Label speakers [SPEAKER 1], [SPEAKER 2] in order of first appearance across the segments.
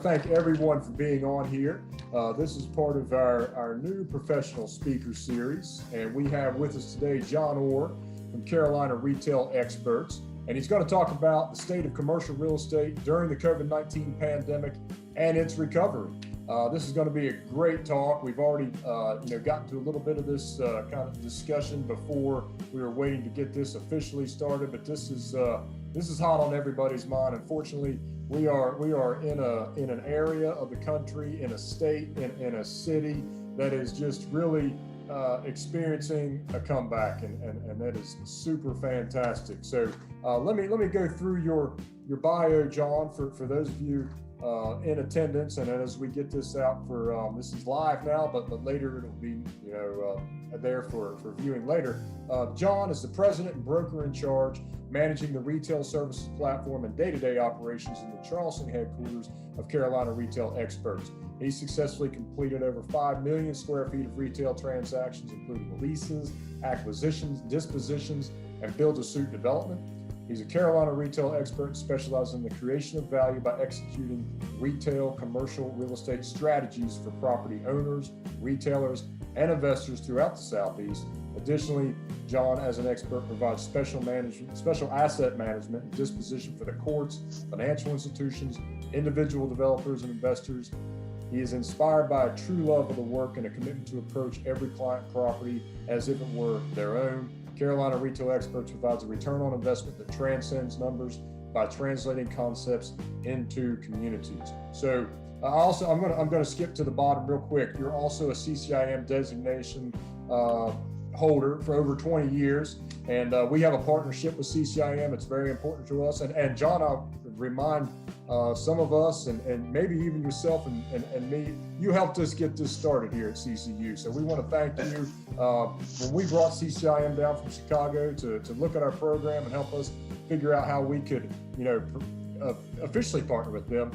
[SPEAKER 1] to thank everyone for being on here. This is part of our new professional speaker series, and we have with us today John Orr from Carolina Retail Experts, and he's going to talk about the state of commercial real estate during the COVID-19 pandemic and its recovery. This is going to be a great talk. We've already gotten to a little bit of this kind of discussion before we were waiting to get this officially started, but this is hot on everybody's mind. Unfortunately, we are in an area of the country, in a state, in a city that is just really experiencing a comeback, and that is super fantastic. So let me go through your bio, John, for those of you in attendance, and as we get this out for this is live now, but later it'll be there for viewing later. John is the president and broker in charge, managing the retail services platform and day-to-day operations in the Charleston headquarters of Carolina Retail Experts. He successfully completed over 5 million square feet of retail transactions, including leases, acquisitions, dispositions, and build-to-suit development. He's a Carolina Retail Expert specializing in the creation of value by executing retail commercial real estate strategies for property owners, retailers, and investors throughout the Southeast. Additionally, John, as an expert, provides special asset management and disposition for the courts, financial institutions, individual developers, and investors. He is inspired by a true love of the work and a commitment to approach every client property as if it were their own. Carolina Retail Experts provides a return on investment that transcends numbers by translating concepts into communities. So I'm going to skip to the bottom real quick. You're also a CCIM designation holder for over 20 years, and we have a partnership with CCIM. It's very important to us. And John, I'll remind some of us, and maybe even yourself and me, you helped us get this started here at CCU. So we want to thank you. When we brought CCIM down from Chicago to look at our program and help us figure out how we could, officially partner with them,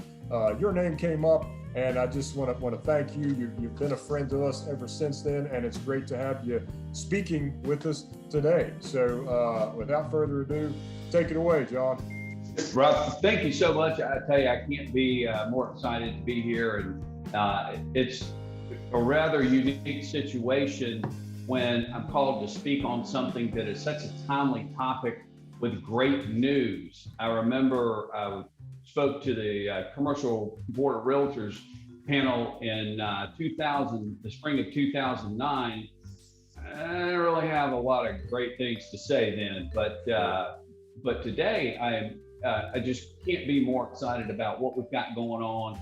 [SPEAKER 1] your name came up, and I just want to thank you. You've been a friend to us ever since then, and it's great to have you speaking with us today. So without further ado, take it away, John.
[SPEAKER 2] Rob, thank you so much. I tell you, I can't be more excited to be here, and it's a rather unique situation when I'm called to speak on something that is such a timely topic with great news. I remember I spoke to the Commercial Board of Realtors panel in the spring of 2009. I didn't really have a lot of great things to say then, but today I just can't be more excited about what we've got going on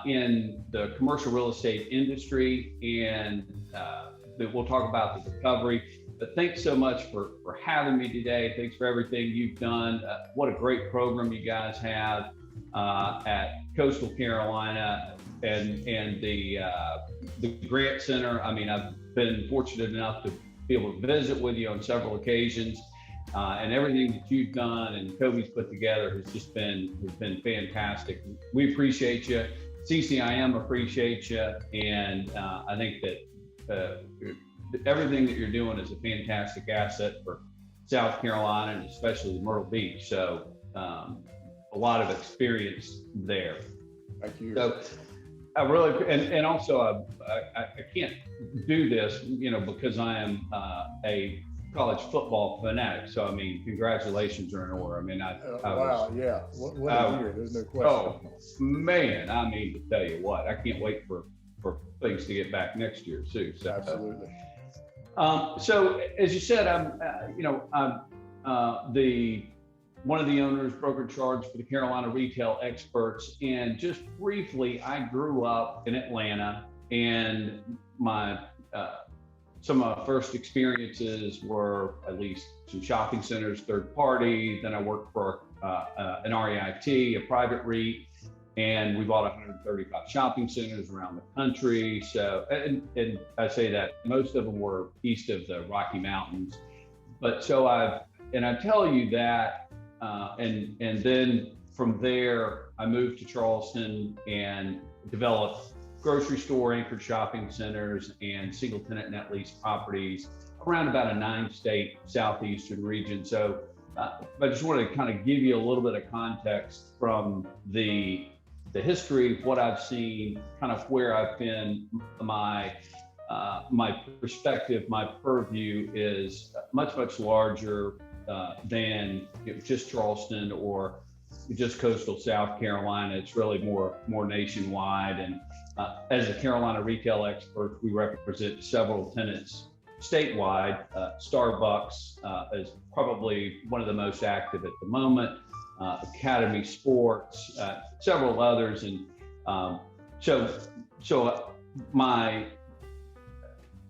[SPEAKER 2] in the commercial real estate industry, and we'll talk about the recovery. But thanks so much for having me today. Thanks for everything you've done. What a great program you guys have at Coastal Carolina and the Grant Center. I mean, I've been fortunate enough to be able to visit with you on several occasions. And everything that you've done and Kobe's put together has been fantastic. We appreciate you. CCIM appreciates you, and I think that everything that you're doing is a fantastic asset for South Carolina and especially Myrtle Beach. So a lot of experience there.
[SPEAKER 1] Thank you.
[SPEAKER 2] So I really, and also I can't do this, because I am a college football fanatic. So, I mean, congratulations are in order. I mean,
[SPEAKER 1] wow, yeah. What a year, there's no question.
[SPEAKER 2] Oh, man, I mean, to tell you what, I can't wait for things to get back next year, too. So,
[SPEAKER 1] absolutely.
[SPEAKER 2] So, as you said, I'm one of the owners, broker in charge for the Carolina Retail Experts. And just briefly, I grew up in Atlanta, and some of my first experiences were at least some shopping centers, third party. Then I worked for an REIT, a private REIT, and we bought 135 shopping centers around the country. So, and I say that most of them were east of the Rocky Mountains. But so I tell you that, and then from there, I moved to Charleston and developed grocery store anchored shopping centers and single tenant net lease properties around about a 9-state southeastern region. So I just wanted to kind of give you a little bit of context from the the history of what I've seen, kind of where I've been, my perspective, my purview is much larger than just Charleston or just coastal South Carolina. It's really more nationwide. And as a Carolina retail expert, we represent several tenants statewide. Starbucks is probably one of the most active at the moment. Academy Sports, several others, and so my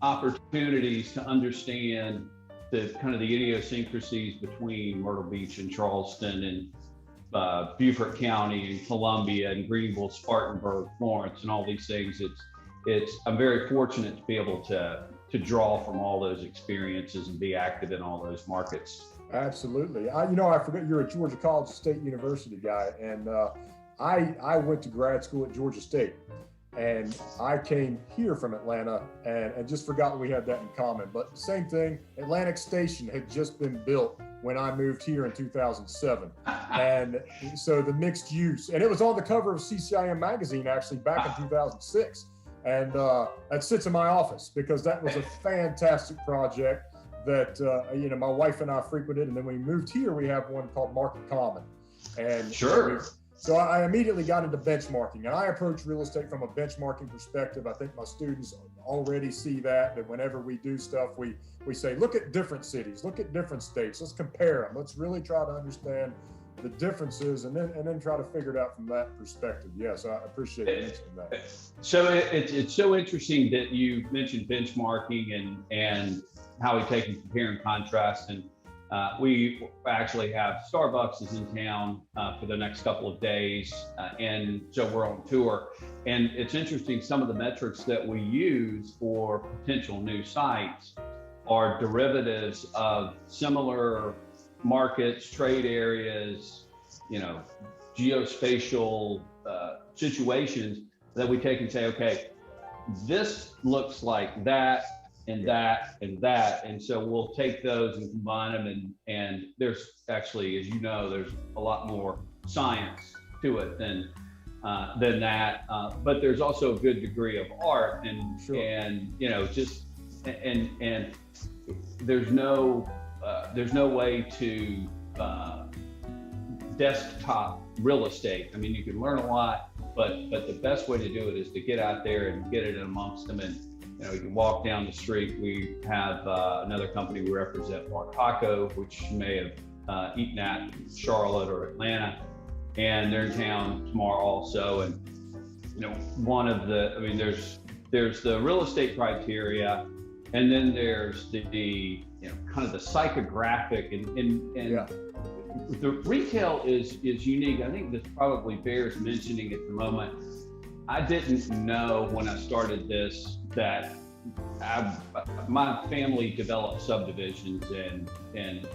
[SPEAKER 2] opportunities to understand the kind of the idiosyncrasies between Myrtle Beach and Charleston and Beaufort County and Columbia and Greenville, Spartanburg, Florence, and all these things. I'm very fortunate to be able to draw from all those experiences and be active in all those markets.
[SPEAKER 1] Absolutely. I forgot you're a Georgia College State University guy, and I went to grad school at Georgia State, and I came here from Atlanta, and just forgot we had that in common. But same thing, Atlantic Station had just been built when I moved here in 2007, and so the mixed use, and it was on the cover of CCIM magazine actually back in 2006, and that sits in my office because that was a fantastic project that my wife and I frequented, and then when we moved here, we have one called Market Common, and
[SPEAKER 2] sure.
[SPEAKER 1] So I immediately got into benchmarking, and I approach real estate from a benchmarking perspective. I think my students already see that whenever we do stuff, we say, look at different cities, look at different states, let's compare them, let's really try to understand the differences, and then try to figure it out from that perspective. Yes, I appreciate you mentioning that.
[SPEAKER 2] So it's so interesting that you mentioned benchmarking and how we take and compare and contrast. And we actually have Starbucks is in town for the next couple of days, and so we're on tour. And it's interesting, some of the metrics that we use for potential new sites are derivatives of similar markets, trade areas, geospatial situations that we take and say, okay, this looks like that and that and that, and so we'll take those and combine them, and there's actually, as you know, there's a lot more science to it than that, but there's also a good degree of art, and
[SPEAKER 1] sure.
[SPEAKER 2] And there's no way to desktop real estate. I mean, you can learn a lot, but the best way to do it is to get out there and get it in amongst them. And you can walk down the street. We have another company we represent, Marcaco, which you may have eaten at in Charlotte or Atlanta, and they're in town tomorrow also. And one of the, there's the real estate criteria, and then there's the kind of the psychographic, and
[SPEAKER 1] yeah.
[SPEAKER 2] The retail is unique. I think this probably bears mentioning at the moment. I didn't know when I started this that my family developed subdivisions and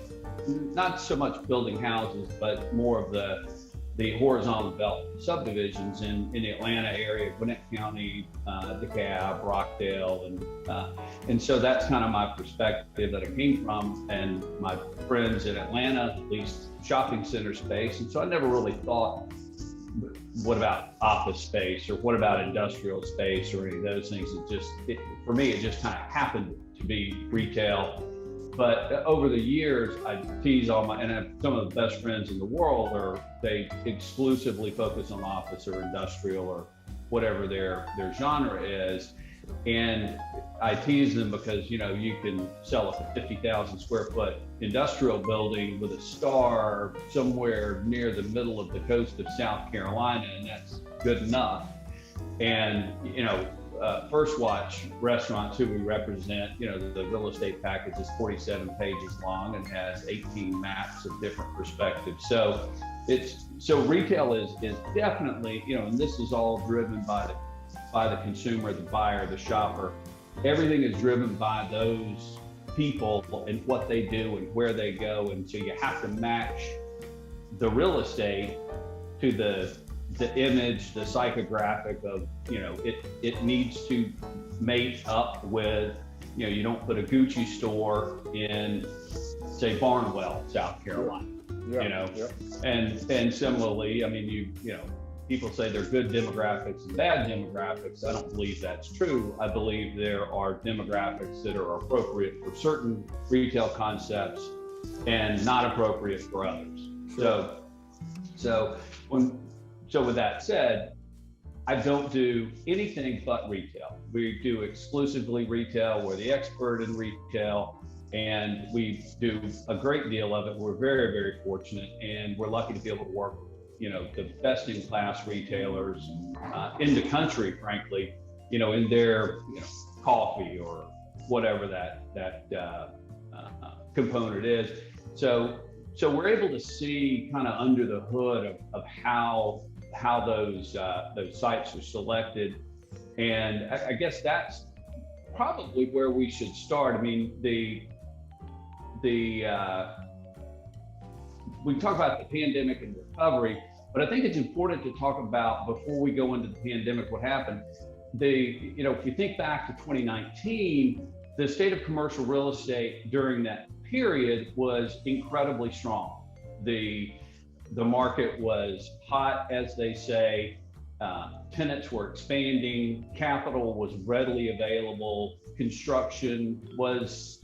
[SPEAKER 2] not so much building houses, but more of the horizontal development subdivisions in the Atlanta area, Gwinnett County, DeKalb, Rockdale, and so that's kind of my perspective that I came from, and my friends in Atlanta leased shopping center space, and so I never really thought, what about office space, or what about industrial space, or any of those things. For me, it just kind of happened to be retail. But over the years, I tease all and I have some of the best friends in the world, they exclusively focus on office or industrial or whatever their genre is. And I tease them because, you can sell a 50,000 square foot industrial building with a star somewhere near the middle of the coast of South Carolina, and that's good enough. And, First Watch Restaurants, who we represent, the real estate package is 47 pages long and has 18 maps of different perspectives. So retail is definitely, and this is all driven by the consumer, the buyer, the shopper. Everything is driven by those people and what they do and where they go. And so you have to match the real estate to the image, the psychographic of, it needs to mate up with, you don't put a Gucci store in, say, Barnwell, South Carolina,
[SPEAKER 1] Yeah.
[SPEAKER 2] And similarly, people say they're good demographics and bad demographics. I don't believe that's true. I believe there are demographics that are appropriate for certain retail concepts and not appropriate for others. So with that said, I don't do anything but retail. We do exclusively retail. We're the expert in retail, and we do a great deal of it. We're very, very fortunate, and we're lucky to be able to work with, the best in class retailers in the country, frankly, in their, coffee or whatever that component is. So we're able to see kind of under the hood of how those sites are selected, and I guess that's probably where we should start. I mean, we talk about the pandemic and recovery, but I think it's important to talk about, before we go into the pandemic, what happened. If you think back to 2019, the state of commercial real estate during that period was incredibly strong. The market was hot, as they say. Tenants were expanding, capital was readily available, construction was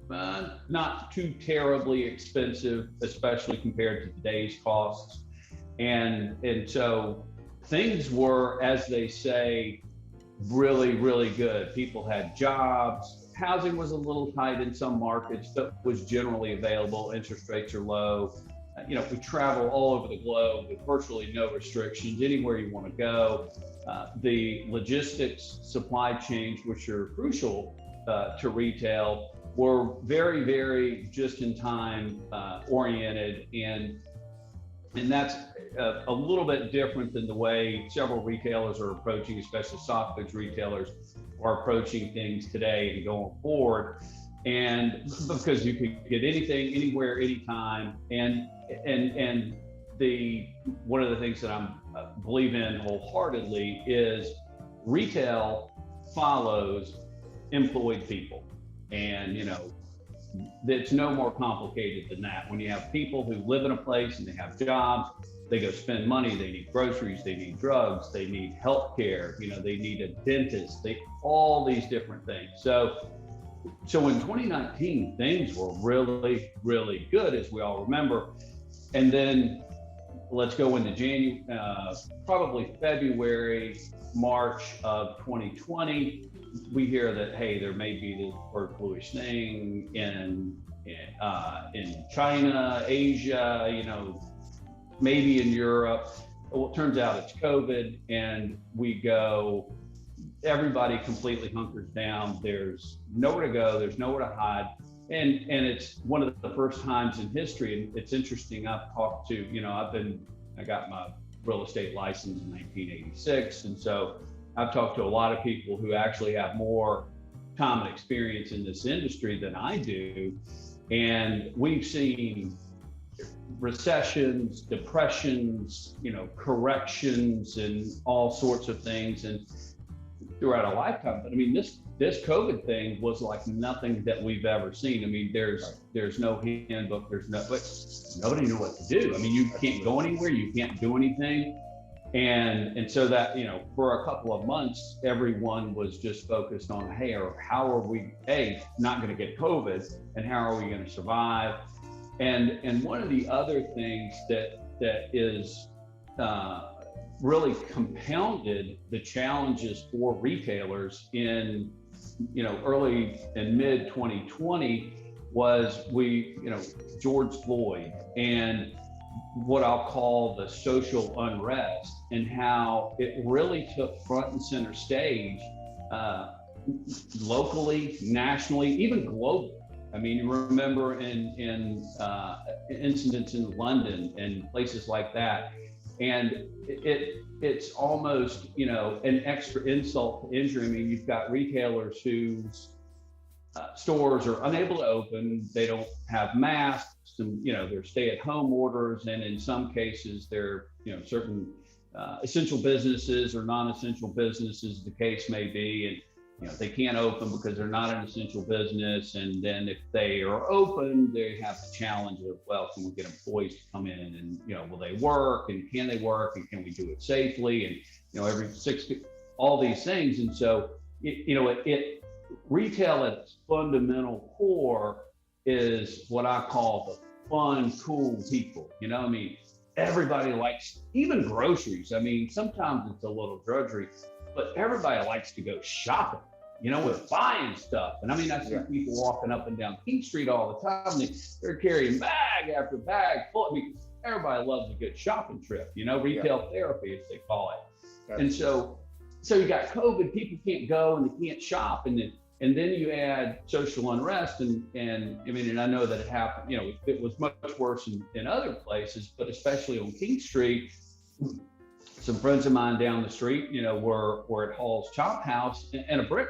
[SPEAKER 2] not too terribly expensive, especially compared to today's costs. And so things were, as they say, really, really good. People had jobs. Housing was a little tight in some markets, but was generally available. Interest rates are low. We travel all over the globe with virtually no restrictions, anywhere you want to go. The logistics supply chains, which are crucial to retail, were very, very just-in-time oriented, and that's a little bit different than the way several retailers are approaching, especially soft goods retailers are approaching things today and going forward. And because you could get anything, anywhere, anytime, and one of the things that I'm believe in wholeheartedly is retail follows employed people. And, it's no more complicated than that. When you have people who live in a place and they have jobs, they go spend money, they need groceries, they need drugs, they need health care, they need a dentist, all these different things. So in 2019, things were really, really good, as we all remember. And then let's go into probably February, March of 2020. We hear that, hey, there may be this bird flu-ish thing in China, Asia, maybe in Europe. Well, it turns out it's COVID, and everybody completely hunkers down. There's nowhere to go, there's nowhere to hide. And it's one of the first times in history, and it's interesting, I've talked to, I got my real estate license in 1986, and so I've talked to a lot of people who actually have more time and experience in this industry than I do, and we've seen recessions, depressions, corrections, and all sorts of things, and throughout a lifetime. But I mean, this COVID thing was like nothing that we've ever seen. I mean, there's no handbook, nobody knew what to do. I mean, you can't go anywhere, you can't do anything. And so that, for a couple of months, everyone was just focused on, hey, how are we, not going to get COVID, and how are we going to survive? And one of the other things that is really compounded the challenges for retailers in, early and mid 2020 was George Floyd and what I'll call the social unrest, and how it really took front and center stage locally, nationally, even globally. I mean, you remember in incidents in London and places like that, and it's almost an extra insult to injury. I mean, you've got retailers whose stores are unable to open, they don't have masks, and they're stay-at-home orders, and in some cases they're certain essential businesses or non-essential businesses, the case may be, they can't open because they're not an essential business. And then if they are open, they have the challenge of, well, can we get employees to come in and, will they work and can they work and can we do it safely? And, every all these things. And so, retail at its fundamental core is what I call the fun, cool people. Everybody likes, even groceries. Sometimes it's a little drudgery, but everybody likes to go shopping, with buying stuff. And I see people walking up and down King Street all the time. They're carrying bag after bag full. Everybody loves a good shopping trip, retail therapy, as they call it. And so you got COVID, people can't go and they can't shop. And then you add social unrest and I know that it happened, it was much worse in other places, but especially on King Street. Some friends of mine down the street, were at Hall's Chop House and a brick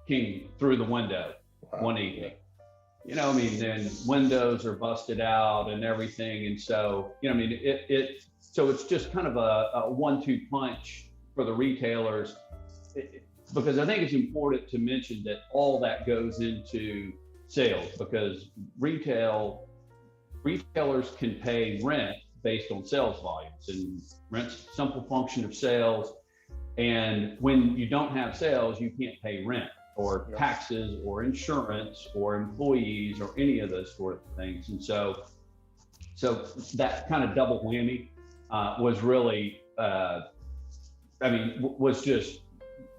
[SPEAKER 2] came through the window one evening. Then windows are busted out and everything. And so, so it's just kind of a 1-2 punch for the retailers, because I think it's important to mention that all that goes into sales, because retailers can pay rent based on sales volumes, and rent's a simple function of sales. And when you don't have sales, you can't pay rent or taxes or insurance or employees or any of those sort of things. And so that kind of double whammy was really,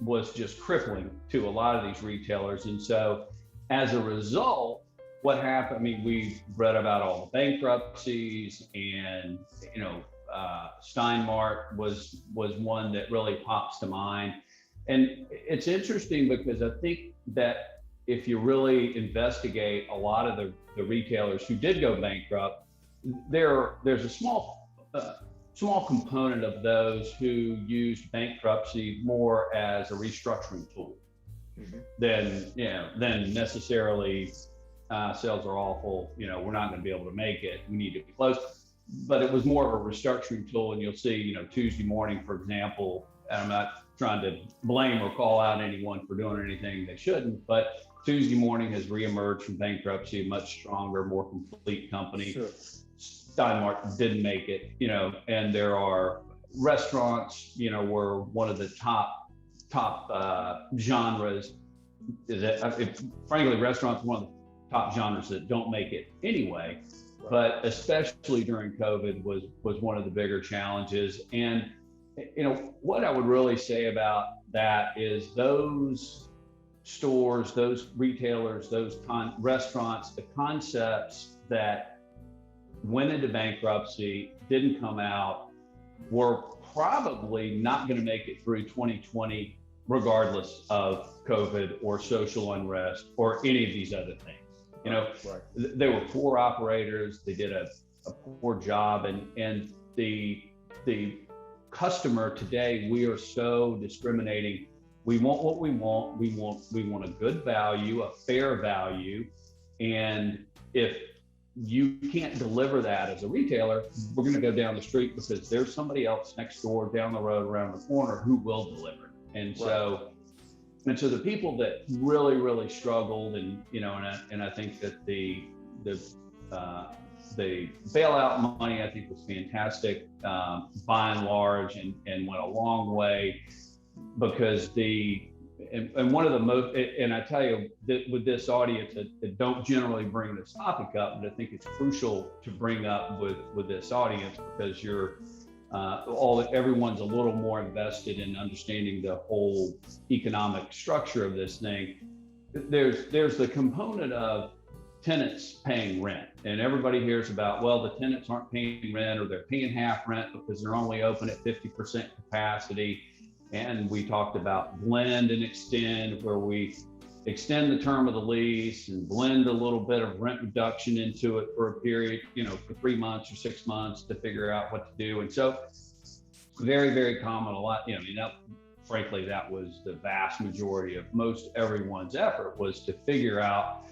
[SPEAKER 2] was just crippling to a lot of these retailers. And so as a result, what happened, we read about all the bankruptcies, and, Steinmart was one that really pops to mind. And it's interesting because I think that if you really investigate a lot of the retailers who did go bankrupt, there's a small component of those who used bankruptcy more as a restructuring tool than necessarily sales are awful, we're not going to be able to make it, we need to be closed. But it was more of a restructuring tool. And you'll see, Tuesday Morning, for example, and I'm not trying to blame or call out anyone for doing anything they shouldn't, but Tuesday Morning has reemerged from bankruptcy, a much stronger, more complete company. Sure. Steinmart didn't make it, and there are restaurants, were one of the top genres. Frankly, restaurants are one of the top genres that don't make it anyway. Right. But especially during COVID was one of the bigger challenges. And what I would really say about that is those stores, those retailers, those restaurants, the concepts that went into bankruptcy, didn't come out, were probably not going to make it through 2020, regardless of COVID or social unrest or any of these other things. They were poor operators. They did a poor job, and the customer today, we are so discriminating. We want what we want. We want a good value, a fair value, and if you can't deliver that as a retailer, we're going to go down the street because there's somebody else next door, down the road, around the corner who will deliver it. And so the people that really, really struggled, and I think that the bailout money, I think, was fantastic by and large, and went a long way, because and one of the most, and I tell you that with this audience that don't generally bring this topic up, but I think it's crucial to bring up with this audience, because everyone's a little more invested in understanding the whole economic structure of this thing. There's the component of tenants paying rent, and everybody hears about, well, the tenants aren't paying rent, or they're paying half rent because they're only open at 50% capacity. And we talked about blend and extend, where we extend the term of the lease and blend a little bit of rent reduction into it for a period, for 3 months or 6 months to figure out what to do. And so very, very common, a lot, frankly, that was the vast majority of most everyone's effort, was to figure out,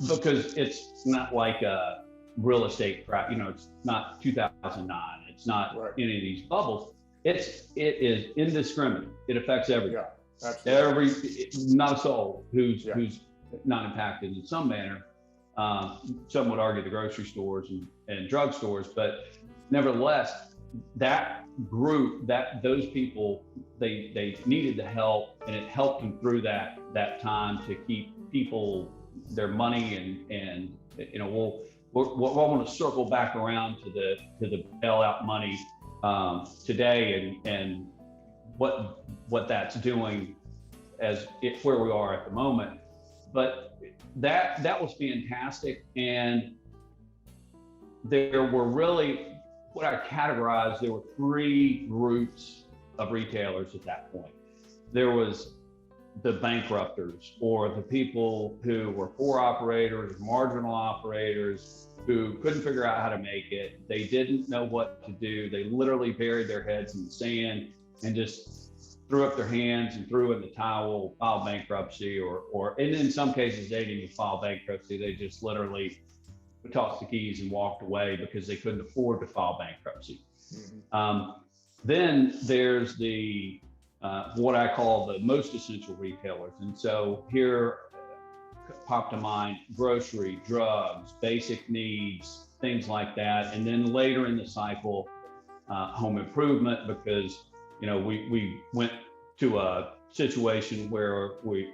[SPEAKER 2] because it's not like a real estate crap, it's not 2009, it's not any of these bubbles. It is indiscriminate. It affects everything.
[SPEAKER 1] Absolutely.
[SPEAKER 2] Not a soul who's
[SPEAKER 1] Yeah.
[SPEAKER 2] who's not impacted in some manner. Some would argue the grocery stores and drugstores, but nevertheless, that group, those people, they needed the help, and it helped them through that time to keep people their money, and you know we'll want to circle back around to the bailout money today, and what that's doing where we are at the moment. But that was fantastic, and there were really, what I categorized, there were three groups of retailers at that point. There was the bankrupters, or the people who were poor operators, marginal operators, who couldn't figure out how to make it. They didn't know what to do. They literally buried their heads in the sand and just threw up their hands and threw in the towel, filed bankruptcy, and in some cases they didn't even file bankruptcy. They just literally tossed the keys and walked away because they couldn't afford to file bankruptcy. Mm-hmm. Then there's the what I call the most essential retailers. And so here popped to mind grocery, drugs, basic needs, things like that. And then later in the cycle, home improvement, because you know we went to a situation where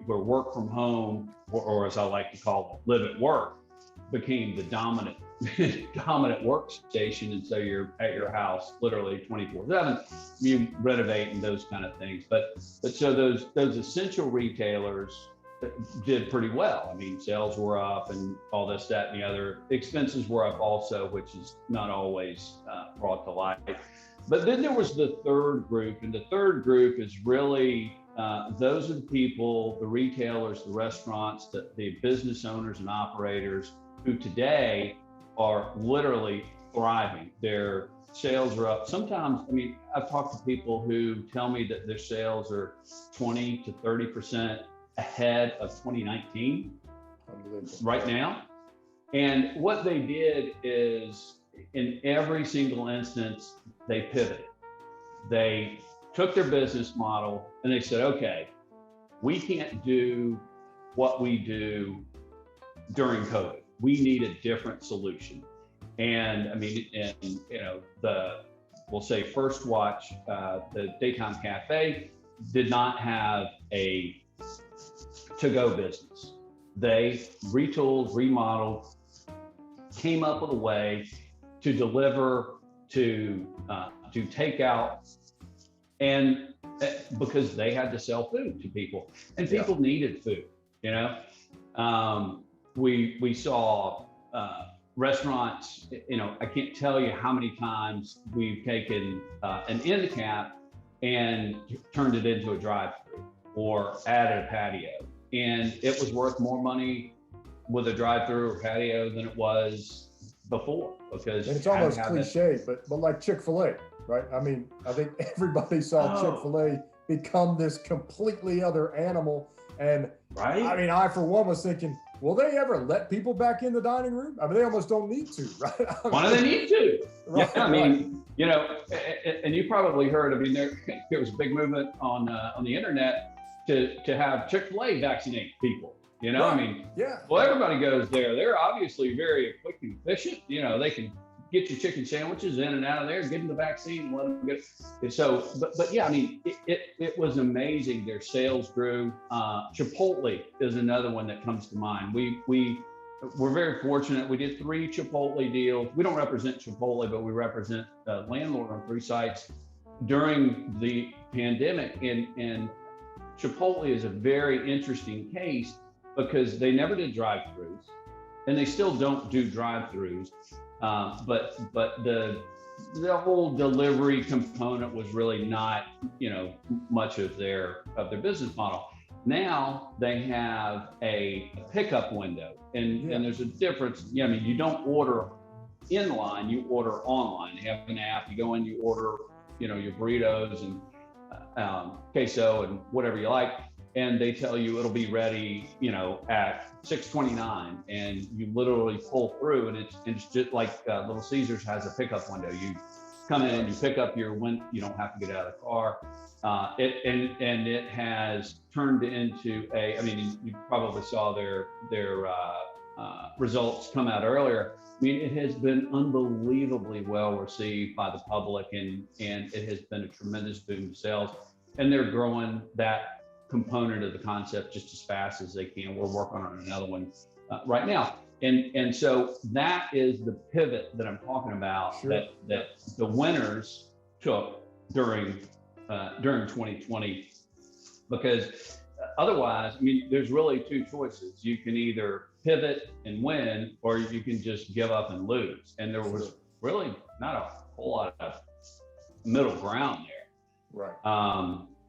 [SPEAKER 2] work from home, or as I like to call it, live at work, became the dominant workstation. And so you're at your house literally 24/7, you renovate and those kind of things. But so those essential retailers did pretty well. I mean, sales were up and all this, that, and the other. Expenses were up also, which is not always brought to light. But then there was the third group, and the third group is really those are the people, the retailers, the restaurants, the business owners and operators who today are literally thriving. Their sales are up. Sometimes, I mean, I've talked to people who tell me that their sales are 20 to 30% ahead of 2019 right now. And what they did is, in every single instance, they pivoted. They took their business model and they said, okay, we can't do what we do during COVID. We need a different solution. And I mean, and you know, we'll say First Watch, the Daytime Cafe, did not have a to-go business. They retooled, remodeled, came up with a way to deliver, to take out, and because they had to sell food to people, and people needed food. You know, we saw restaurants. You know, I can't tell you how many times we've taken an end cap and turned it into a drive-through or added a patio, and it was worth more money with a drive-through or patio than it was before, because
[SPEAKER 1] and it's almost cliche, but like Chick-fil-A, right? I mean, I think everybody saw Chick-fil-A become this completely other animal. And
[SPEAKER 2] right?
[SPEAKER 1] I mean, I for one was thinking, will they ever let people back in the dining room? I mean, they almost don't need to, right?
[SPEAKER 2] Why do they need to?
[SPEAKER 1] Right,
[SPEAKER 2] yeah, I mean, you know, and you probably heard. I mean, there was a big movement on the internet to have Chick-fil-A vaccinate people. You know,
[SPEAKER 1] right.
[SPEAKER 2] I mean,
[SPEAKER 1] yeah.
[SPEAKER 2] Well, everybody goes there. They're obviously very quick and efficient. You know, they can get your chicken sandwiches in and out of there, give them the vaccine, and let them get it. So, but yeah, I mean, it was amazing. Their sales grew. Chipotle is another one that comes to mind. We're very fortunate. We did 3 Chipotle deals. We don't represent Chipotle, but we represent the landlord on 3 sites during the pandemic. And Chipotle is a very interesting case, because they never did drive-throughs, and they still don't do drive-throughs. But the whole delivery component was really not, you know, much of their business model. Now they have a pickup window, and there's a difference. Yeah, I mean, you don't order in line, you order online. They have an app. You go in, you order, you know, your burritos and queso and whatever you like. And they tell you it'll be ready, you know, at 6:29, and you literally pull through, and it's just like Little Caesars has a pickup window. You come in and you pick up your win. You don't have to get out of the car. It has turned into a. I mean, you probably saw their results come out earlier. I mean, it has been unbelievably well received by the public, and it has been a tremendous boom to sales. And they're growing that component of the concept just as fast as they can. We're working on another one right now. And so that is the pivot that I'm talking about. Sure. that the winners took during 2020, because otherwise, I mean, there's really two choices. You can either pivot and win, or you can just give up and lose. And there was really not a whole lot of middle ground there.
[SPEAKER 1] Right.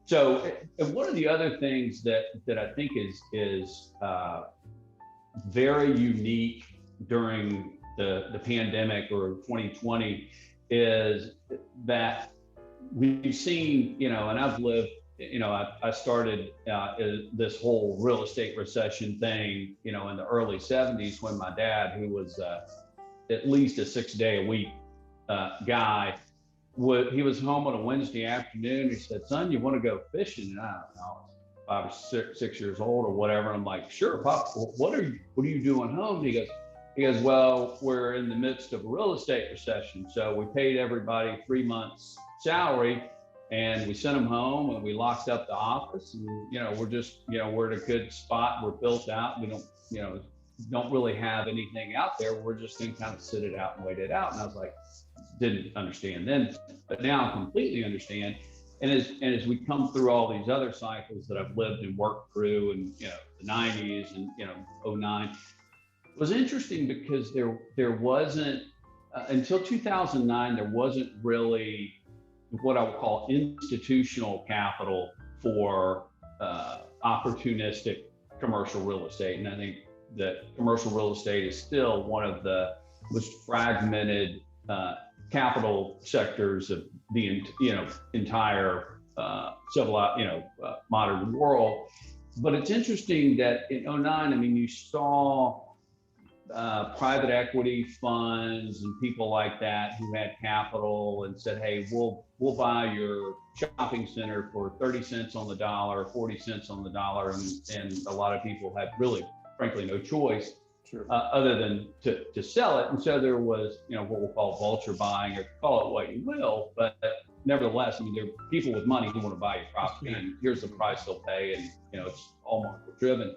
[SPEAKER 2] So, and one of the other things that I think is very unique during the pandemic or 2020 is that we've seen, and I've lived, I started this whole real estate recession thing, in the early 70s, when my dad, who was at least a 6-day-a-week guy, he was home on a Wednesday afternoon. He said, "Son, you want to go fishing?" And I don't know, 5 or 6 years old or whatever. And I'm like, "Sure, Pop. What are you doing home?" And he goes, "Well, we're in the midst of a real estate recession, so we paid everybody 3 months' salary, and we sent them home, and we locked up the office, and we're just, we're in a good spot. We're built out. We don't really have anything out there. We're just going to kind of sit it out and wait it out." And I was like, didn't understand then, but now I completely understand. And as we come through all these other cycles that I've lived and worked through, and the 90s and 09, it was interesting because there wasn't until 2009, there wasn't really what I would call institutional capital for opportunistic commercial real estate. And I think that commercial real estate is still one of the most fragmented capital sectors of the entire modern world. But it's interesting that in 09, I mean, you saw private equity funds and people like that who had capital and said, "Hey, we'll buy your shopping center for 30 cents on the dollar, 40 cents on the dollar," and a lot of people had really, frankly, no choice. Sure. Other than to sell it. And so there was, what we'll call vulture buying, or call it what you will, but nevertheless, I mean, there are people with money who want to buy your property, and here's the price they'll pay, and it's all market driven.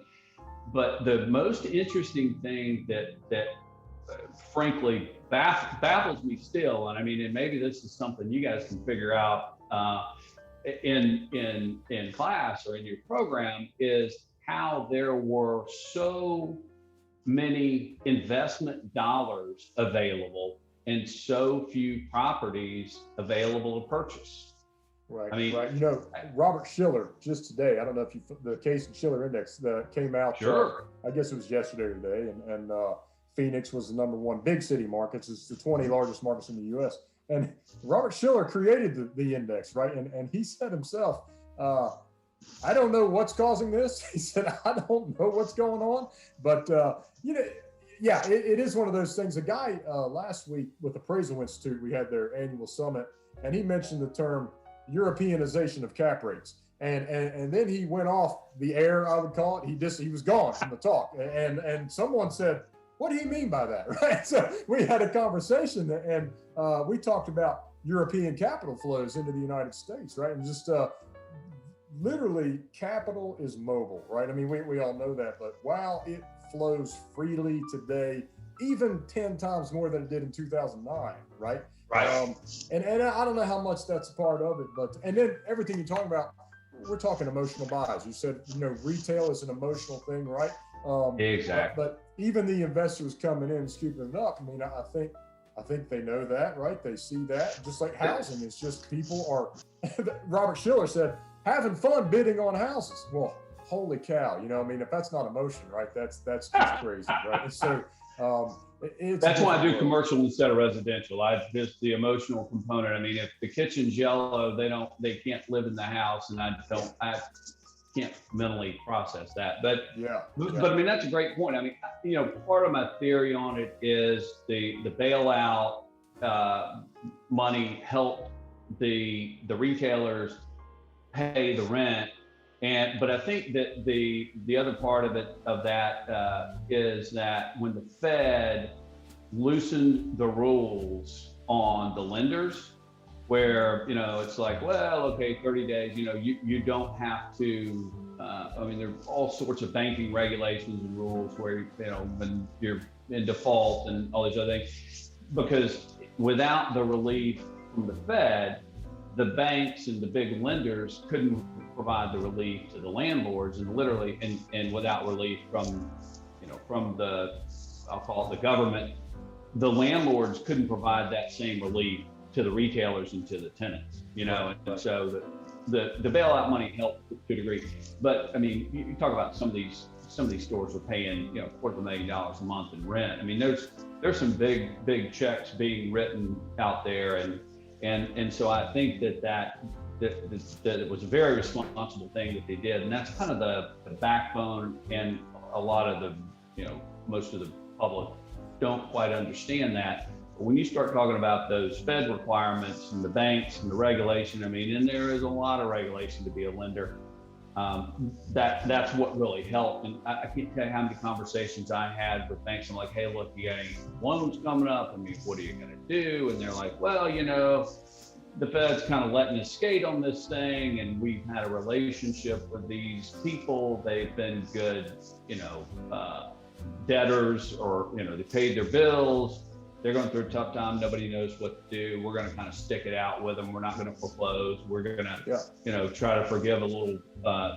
[SPEAKER 2] But the most interesting thing that frankly baffles me still, and I mean, and maybe this is something you guys can figure out in class or in your program, is how there were so many investment dollars available and so few properties available to purchase.
[SPEAKER 1] Right. I mean, right. Robert Shiller just today, I don't know if the Case and Shiller Index came out.
[SPEAKER 2] Sure.
[SPEAKER 1] I guess it was yesterday or today, and Phoenix was the #1 big city markets. It's the 20 largest markets in the U.S. And Robert Shiller created the index, right? And he said himself, "I don't know what's causing this." He said, "I don't know what's going on," but it is one of those things. A guy last week with the Appraisal Institute, we had their annual summit, and he mentioned the term Europeanization of cap rates, and then he went off the air, I would call it. He was gone from the talk, and someone said, "What do you mean by that?" Right? So we had a conversation, and we talked about European capital flows into the United States, right? And just literally, capital is mobile, right? I mean, we all know that, but wow, it flows freely today, even 10 times more than it did in 2009, right?
[SPEAKER 2] Right.
[SPEAKER 1] And I don't know how much that's a part of it, but, and then everything you're talking about, we're talking emotional buys. You said, retail is an emotional thing, right?
[SPEAKER 2] Exactly.
[SPEAKER 1] But even the investors coming in and scooping it up, I mean, I think they know that, right? They see that, just like housing. It's just people are, Robert Shiller said, having fun bidding on houses. Well, holy cow, I mean, if that's not emotion, right? That's just crazy, right? And so
[SPEAKER 2] that's why I do commercial instead of residential. Just the emotional component. I mean, if the kitchen's yellow, they can't live in the house, and I can't mentally process that. But I mean, that's a great point. I mean, part of my theory on it is the bailout money helped the retailers pay the rent. But I think that the other part of that is that when the Fed loosened the rules on the lenders, where it's like, well, okay, 30 days, you don't have to. I mean, there are all sorts of banking regulations and rules where when you're in default and all these other things, because without the relief from the Fed, the banks and the big lenders couldn't provide the relief to the landlords, and literally, and without relief from the, I'll call it the government, the landlords couldn't provide that same relief to the retailers and to the tenants, and so the bailout money helped to a degree. But I mean, you talk about some of these stores are paying, $250,000 a month in rent. I mean, there's some big checks being written out there, and so I think that it was a very responsible thing that they did, and that's kind of the backbone. And a lot of most of the public don't quite understand that. But when you start talking about those Fed requirements and the banks and the regulation, I mean, and there is a lot of regulation to be a lender. That's what really helped. And I can't tell you how many conversations I had with banks. I'm like, hey, look, you got any loans coming up? I mean, what are you going to do? And they're like, well, the Fed's kind of letting us skate on this thing, and we've had a relationship with these people. They've been good, debtors, or they paid their bills. They're going through a tough time. Nobody knows what to do. We're going to kind of stick it out with them. We're not going to foreclose. We're going to, try to forgive a little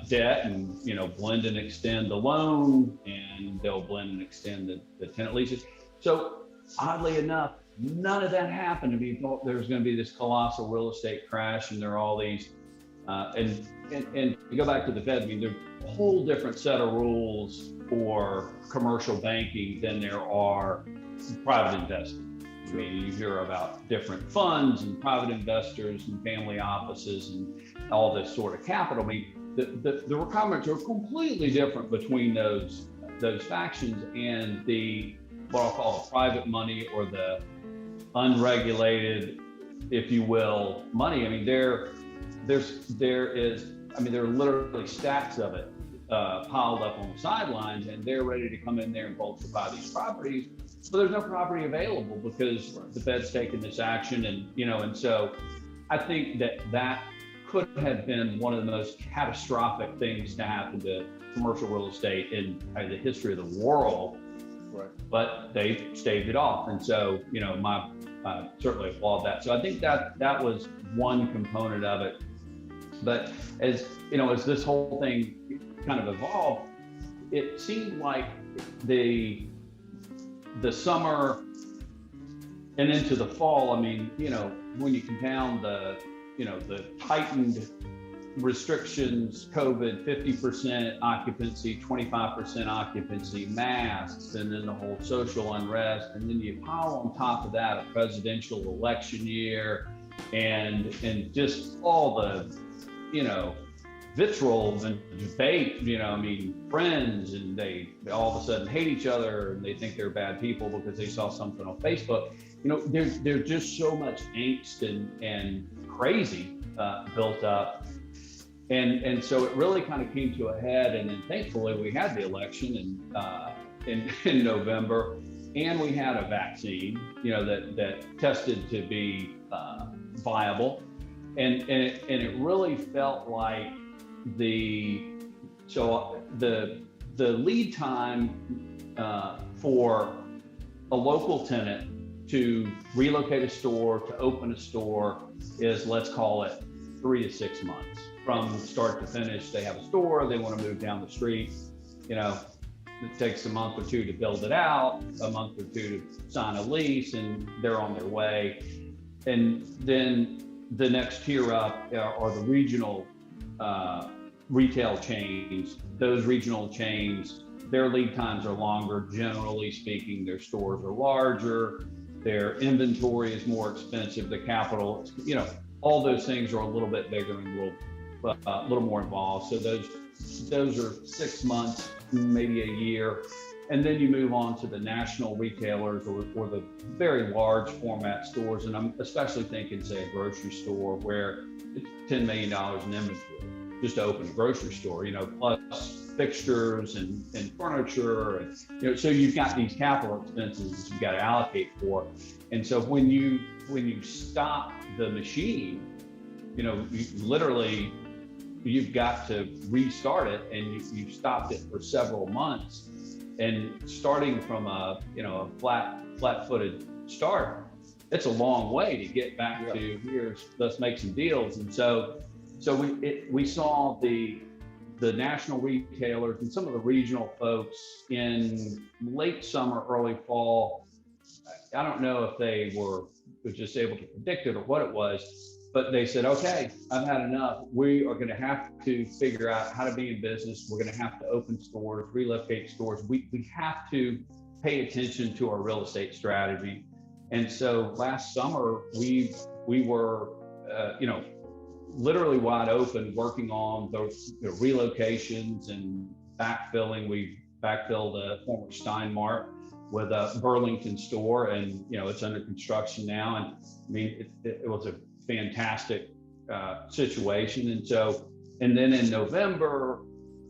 [SPEAKER 2] debt, and blend and extend the loan, and they'll blend and extend the tenant leases. So oddly enough, none of that happened. I mean, thought there was going to be this colossal real estate crash, and there are all these, and to go back to the Fed, I mean, there's a whole different set of rules for commercial banking than there are private investing. I mean, you hear about different funds and private investors and family offices and all this sort of capital. I mean, the requirements are completely different between those factions, and what I'll call the private money, or the unregulated, if you will, money. I mean, there are literally stacks of it piled up on the sidelines, and they're ready to come in there and falsify these properties. But there's no property available because the Fed's taken this action, and so I think that could have been one of the most catastrophic things to happen to commercial real estate in the history of the world. Right. But they staved it off, and so I certainly applaud that. So I think that was one component of it. But as this whole thing kind of evolved, it seemed like the summer and into the fall, I mean, when you compound the tightened restrictions, COVID, 50% occupancy, 25% occupancy, masks, and then the whole social unrest, and then you pile on top of that a presidential election year, and just all the vitriol and debate, friends, and they all of a sudden hate each other, and they think they're bad people because they saw something on Facebook. There's just so much angst and crazy built up. And so it really kind of came to a head, and then thankfully we had the election in November, and we had a vaccine, that tested to be viable, and it really felt like the lead time for a local tenant to relocate a store, to open a store, is, let's call it 3 to 6 months. From start to finish, they have a store, they want to move down the street, it takes a month or two to build it out, a month or two to sign a lease, and they're on their way. And then the next tier up are the regional retail chains. Those regional chains, their lead times are longer, generally speaking. Their stores are larger, their inventory is more expensive, the capital, all those things are a little bit bigger and a little more involved. So those are 6 months, maybe a year. and then you move on to the national retailers or the very large format stores. And I'm especially thinking, say, a grocery store where it's $10 million in inventory just to open a grocery store, plus fixtures and furniture. And, so you've got these capital expenses that you've got to allocate for. And so when you stop the machine, you've got to restart it, and you've stopped it for several months. And starting from a flat-footed start, it's a long way to get back to let's make some deals. And so we saw the national retailers and some of the regional folks in late summer, early fall. I don't know if they were just able to predict it or what it was, but they said, okay, I've had enough. We are going to have to figure out how to be in business. We're going to have to open stores, relocate stores. We have to pay attention to our real estate strategy. And so last summer, we were, literally wide open, working on those relocations and backfilling. We backfilled a former Stein Mart with a Burlington store, and it's under construction now. And I mean, it was a fantastic situation. And then in November,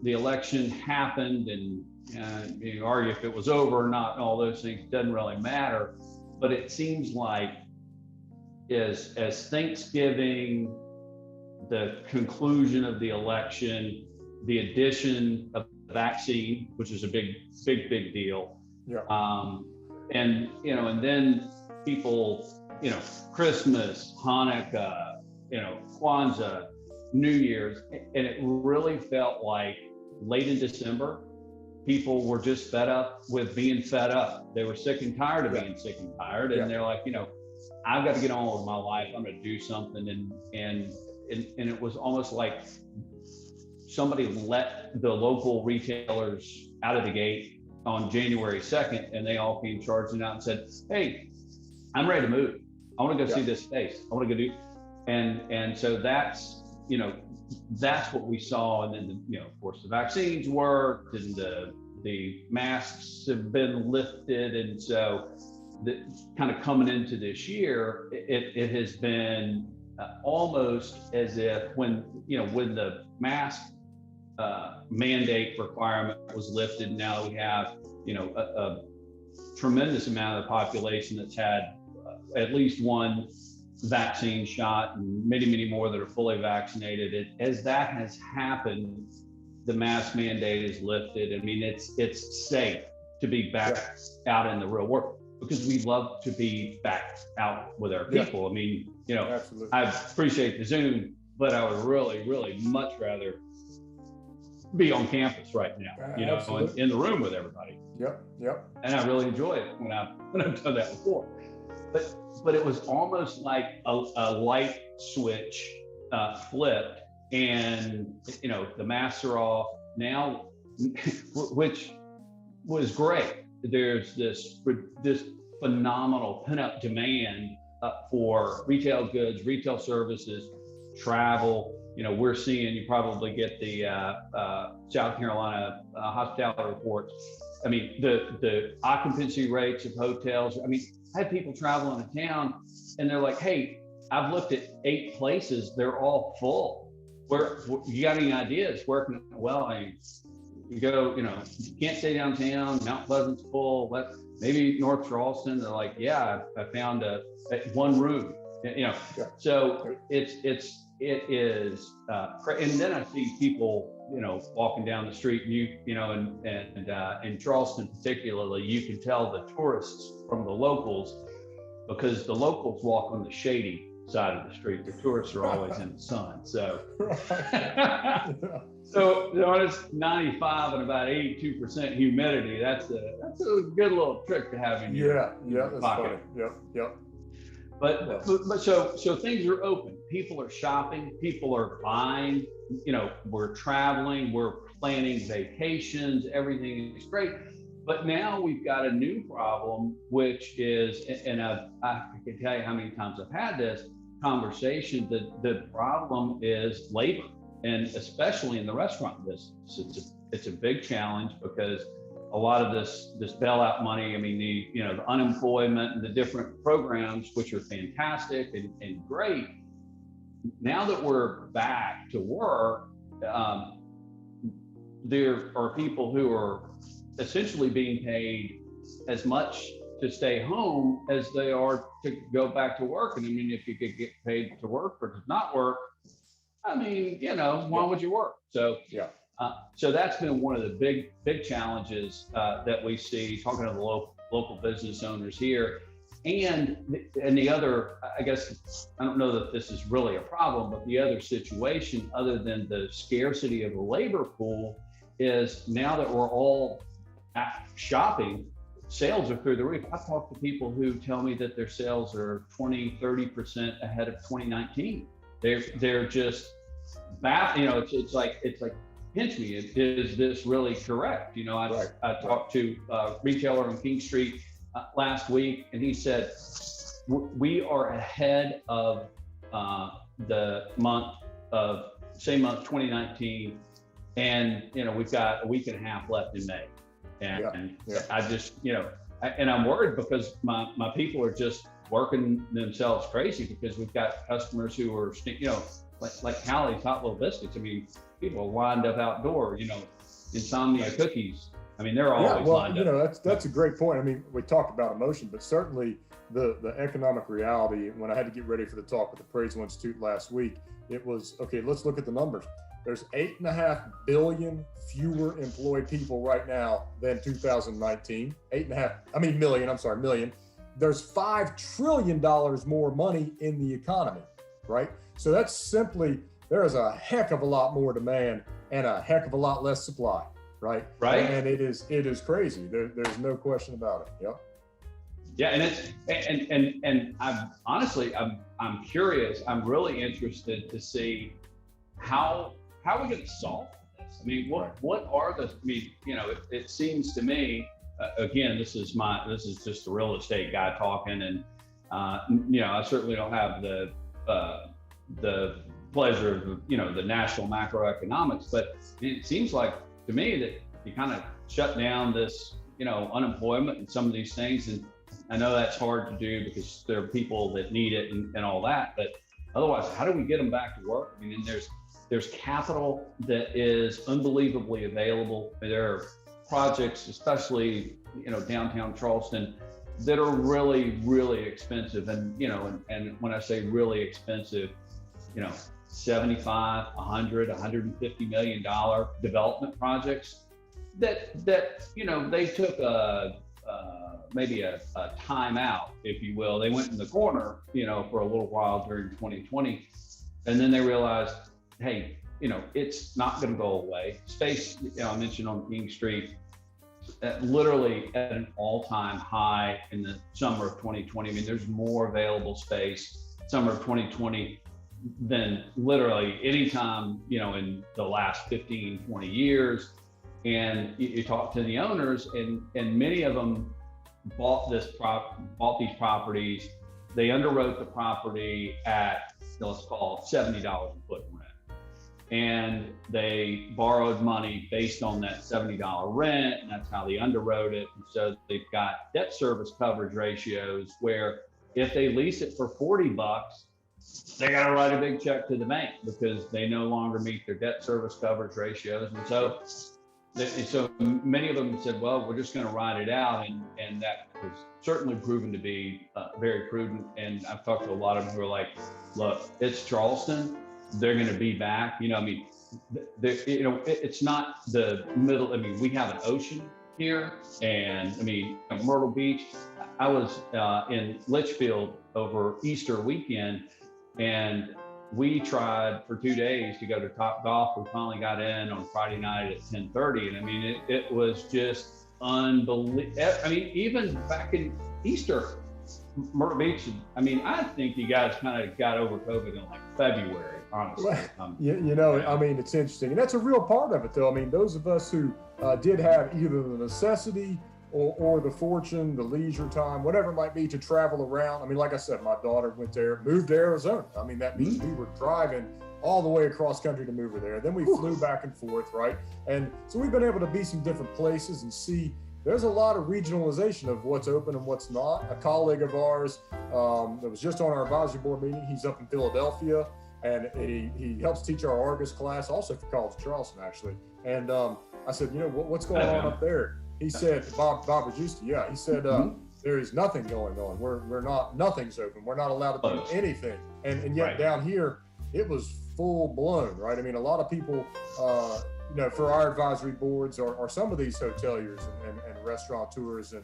[SPEAKER 2] the election happened, and you argue if it was over or not, and all those things doesn't really matter. But it seems like as Thanksgiving, the conclusion of the election, the addition of the vaccine, which is a big deal.
[SPEAKER 1] Yeah.
[SPEAKER 2] And then people, Christmas, Hanukkah, Kwanzaa, New Year's, and it really felt like late in December, people were just fed up with being fed up. They were sick and tired of being sick and tired, and they're like, I've got to get on with my life. I'm going to do something, and it was almost like somebody let the local retailers out of the gate on January 2nd, and they all came charging out and said, hey, I'm ready to move. I want to go see this space. I want to go do, and so that's what we saw. And then, of course, the vaccines worked, and the masks have been lifted. And so kind of coming into this year, it has been almost as if when the mask mandate requirement was lifted, now we have, a tremendous amount of the population that's had at least one vaccine shot, and many more that are fully vaccinated. As that has happened, the mask mandate is lifted. I mean, it's safe to be back out in the real world, because we love to be back out with our people. I mean,
[SPEAKER 1] Absolutely.
[SPEAKER 2] I appreciate the Zoom, but I would really much rather be on campus right now, in the room with everybody.
[SPEAKER 1] Yep. And
[SPEAKER 2] I really enjoy it when I've done that before. But it was almost like a light switch flipped, and the masks are off now, which was great. There's this phenomenal pent-up demand for retail goods, retail services, travel. We're seeing, you probably get the South Carolina hospitality reports. I mean, the occupancy rates of hotels. I mean, I had people traveling to town, and they're like, hey, I've looked at 8 places. They're all full. Where you got any ideas? You go, you can't stay downtown. Mount Pleasant's full. Maybe North Charleston. They're like, yeah, I found a one room. So it is. And then I see people, walking down the street. And in Charleston particularly, you can tell the tourists from the locals, because the locals walk on the shady side of the street. The tourists are always in the sun. So, so when it's 95 and about 82% humidity, that's a good little trick to have in your
[SPEAKER 1] that's
[SPEAKER 2] pocket.
[SPEAKER 1] funny. Yep.
[SPEAKER 2] But so things are open. People are shopping. People are buying. We're traveling. We're planning vacations. Everything is great. But now we've got a new problem, which is, and I can tell you how many times I've had this conversation. The problem is labor, and especially in the restaurant business, it's a big challenge, because a lot of this bailout money. I mean, the unemployment and the different programs, which are fantastic and great. Now that we're back to work, there are people who are essentially being paid as much to stay home as they are to go back to work. And I mean, if you could get paid to work or to not work, I mean, why would you work? So
[SPEAKER 1] yeah.
[SPEAKER 2] So that's been one of the big challenges that we see, talking to the local business owners here. And the other, I guess, I don't know that this is really a problem, but the other situation, other than the scarcity of a labor pool, is now that we're all shopping, sales are through the roof. I've talked to people who tell me that their sales are 20-30% ahead of 2019. They're just it's like pinch me. Is this really correct? I talked to a retailer on King Street last week, and he said we are ahead of the same month 2019, and we've got a week and a half left in May, and I just and I'm worried because my people are just working themselves crazy because we've got customers who are like Hallie's Hot Little Biscuits. I mean, people wind up outdoor, insomnia cookies. I mean, they're always lined up.
[SPEAKER 1] That's a great point. I mean, we talked about emotion, but certainly the economic reality. When I had to get ready for the talk with the Appraisal Institute last week, it was, okay, let's look at the numbers. There's 8.5 billion fewer employed people right now than 2019. Million. There's $5 trillion more money in the economy, right? So that's simply, there is a heck of a lot more demand and a heck of a lot less supply, right?
[SPEAKER 2] Right.
[SPEAKER 1] And it is crazy. There's no question about it. Yep.
[SPEAKER 2] Yeah, and I'm curious. I'm really interested to see how are we going to solve this? I mean, what are the? I mean, it seems to me. Again, this is just a real estate guy talking, and I certainly don't have the pleasure of the national macroeconomics, but it seems like to me that you kind of shut down this unemployment and some of these things, and I know that's hard to do because there are people that need it and all that, but otherwise, how do we get them back to work? I mean, and there's capital that is unbelievably available. There are projects, especially downtown Charleston, that are really, really expensive, and and when I say really expensive, $75, $100, $150 million development projects that they took maybe a time out, if you will. They went in the corner, for a little while during 2020, and then they realized, hey, it's not going to go away. Space, I mentioned on King Street, literally at an all-time high in the summer of 2020. I mean, there's more available space summer of 2020 than literally any time, in the last 15, 20 years. And you talk to the owners, and many of them bought these properties. They underwrote the property at, let's call it $70 a foot rent. And they borrowed money based on that $70 rent, and that's how they underwrote it. And so they've got debt service coverage ratios where if they lease it for $40, they got to write a big check to the bank because they no longer meet their debt service coverage ratios. And so many of them said, well, we're just going to ride it out. And that has certainly proven to be very prudent. And I've talked to a lot of them who are like, look, it's Charleston. They're going to be back. It's not the middle. I mean, we have an ocean here, and I mean, Myrtle Beach. I was in Litchfield over Easter weekend, and we tried for 2 days to go to Top Golf. We finally got in on Friday night at 10:30, and I mean, it was just unbelievable. I mean, even back in Easter, Myrtle Beach. I mean, I think you guys kind of got over COVID in like February. Honestly,
[SPEAKER 1] I mean, it's interesting, and that's a real part of it, though. I mean, those of us who did have either the necessity or the fortune, the leisure time, whatever it might be, to travel around. I mean, like I said, my daughter moved to Arizona. I mean, that means we were driving all the way across country to move her there. Then we flew back and forth, right? And so we've been able to be some different places and see there's a lot of regionalization of what's open and what's not. A colleague of ours that was just on our advisory board meeting, he's up in Philadelphia, and he helps teach our Argus class, also for College of Charleston, actually. And I said, you know, what's going on up there? He said, Bob Rajewski, yeah, he said, there is nothing going on. We're not, nothing's open. We're not allowed to do anything. And yet down here, it was full blown, right? I mean, a lot of people, you know, for our advisory boards or some of these hoteliers and restaurateurs, and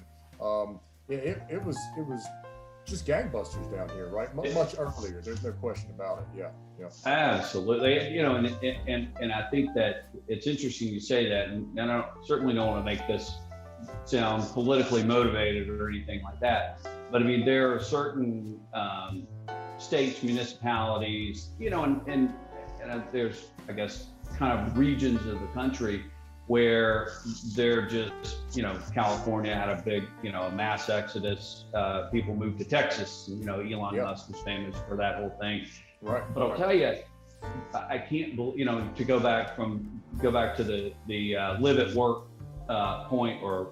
[SPEAKER 1] it was just gangbusters down here, right? Much earlier. There's no question about it. Yeah.
[SPEAKER 2] Absolutely. You know, and I think that it's interesting you say that, and I certainly don't want to make this sound politically motivated or anything like that, but I mean, there are certain states, municipalities, you know, and there's, I guess, kind of regions of the country where they're just, you know, California had a big, you know, mass exodus. People moved to Texas, and, you know, Elon Musk was famous for that whole thing.
[SPEAKER 1] Right.
[SPEAKER 2] But I'll tell you, I can't believe, you know, to go back to the live at work point or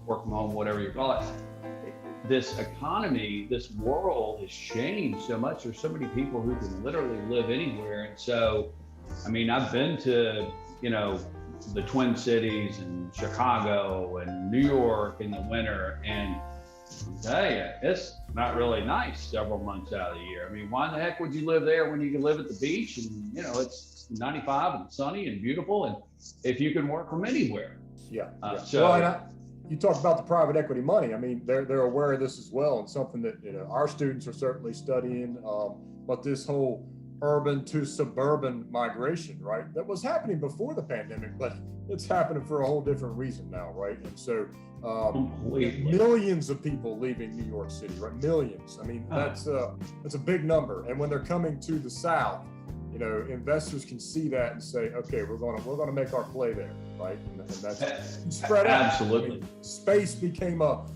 [SPEAKER 2] work from home, whatever you call it. This economy, this world has changed so much. There's so many people who can literally live anywhere. And so, I mean, I've been to, you know, the Twin Cities and Chicago and New York in the winter, and I'll tell you, it's not really nice several months out of the year. I mean, why in the heck would you live there when you can live at the beach and, you know, it's 95 and sunny and beautiful, and if you can work from anywhere. So,
[SPEAKER 1] well, you talked about the private equity money. I mean, they're aware of this as well, and something that, you know, our students are certainly studying. But this whole urban to suburban migration, right? That was happening before the pandemic, but it's happening for a whole different reason now, right? And so millions of people leaving New York City, right? Millions. I mean, that's a big number. And when they're coming to the South, you know, investors can see that and say, okay, we're gonna make our play there, right? And that's spread out.
[SPEAKER 2] Absolutely.
[SPEAKER 1] I mean, space became a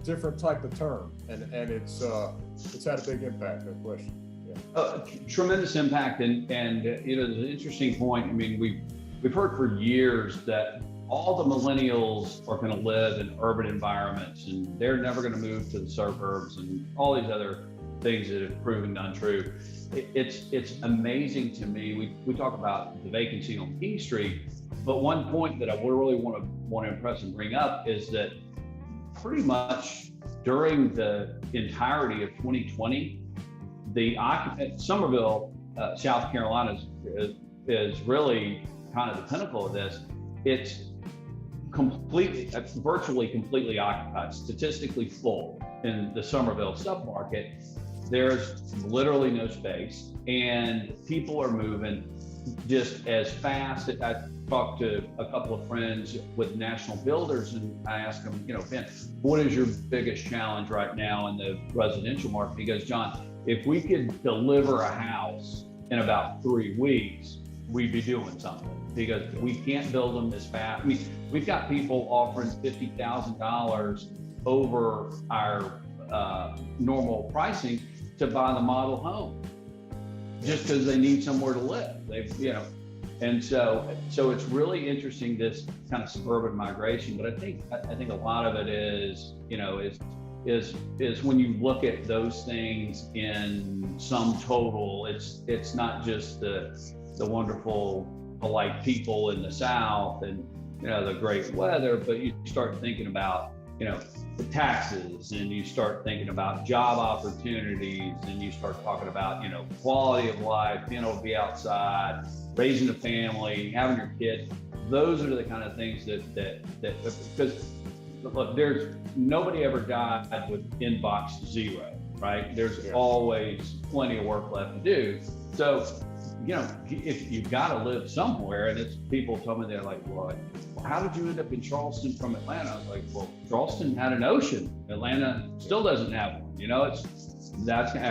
[SPEAKER 1] different type of term, and it's had a big impact, no question.
[SPEAKER 2] Tremendous impact, and you know, there's an interesting point. I mean, we've heard for years that all the millennials are going to live in urban environments, and they're never going to move to the suburbs, and all these other things that have proven untrue. It's amazing to me. We talk about the vacancy on King Street, but one point that I really want to impress and bring up is that pretty much during the entirety of 2020, the Summerville, South Carolina is really kind of the pinnacle of this. It's virtually completely occupied, statistically full in the Summerville submarket. There's literally no space, and people are moving just as fast. I talked to a couple of friends with national builders, and I asked them, you know, Ben, what is your biggest challenge right now in the residential market? He goes, John, if we could deliver a house in about 3 weeks, we'd be doing something, because we can't build them this fast. I mean, we've got people offering $50,000 over our normal pricing to buy the model home, just because they need somewhere to live. You know, and so it's really interesting, this kind of suburban migration. But I think a lot of it is, you know, is when you look at those things in sum total, it's not just the wonderful, polite people in the South and, you know, the great weather, but you start thinking about, you know, the taxes, and you start thinking about job opportunities, and you start talking about, you know, quality of life, being able to be outside, raising a family, having your kid. Those are the kind of things that because look, there's nobody ever died with inbox zero, right? There's always plenty of work left to do. So, you know, if you've got to live somewhere, and it's people told me, they're like, well, how did you end up in Charleston from Atlanta? I was like, well, Charleston had an ocean. Atlanta still doesn't have one. You know, I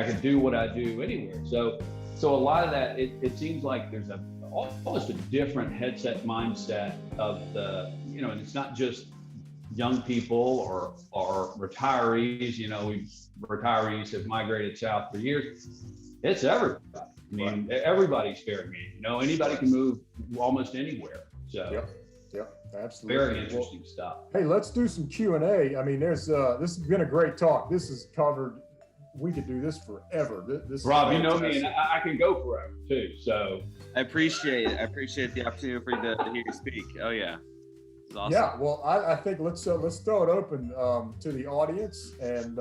[SPEAKER 2] could do what I do anywhere. So a lot of that, it seems like there's almost a different mindset of the, you know, and it's not just young people or retirees. You know, retirees have migrated south for years. It's everybody. I mean, everybody's fair game. Anybody can move almost anywhere. So,
[SPEAKER 1] Yep, absolutely.
[SPEAKER 2] Very interesting stuff.
[SPEAKER 1] Hey, let's do some Q&A. I mean, this has been a great talk. This is covered. We could do this forever. This
[SPEAKER 2] Rob, you know me, and I can go forever too. So
[SPEAKER 3] I appreciate it. I appreciate the opportunity for you to hear you speak. Oh yeah. Awesome.
[SPEAKER 1] Yeah, well, I think let's throw it open to the audience, and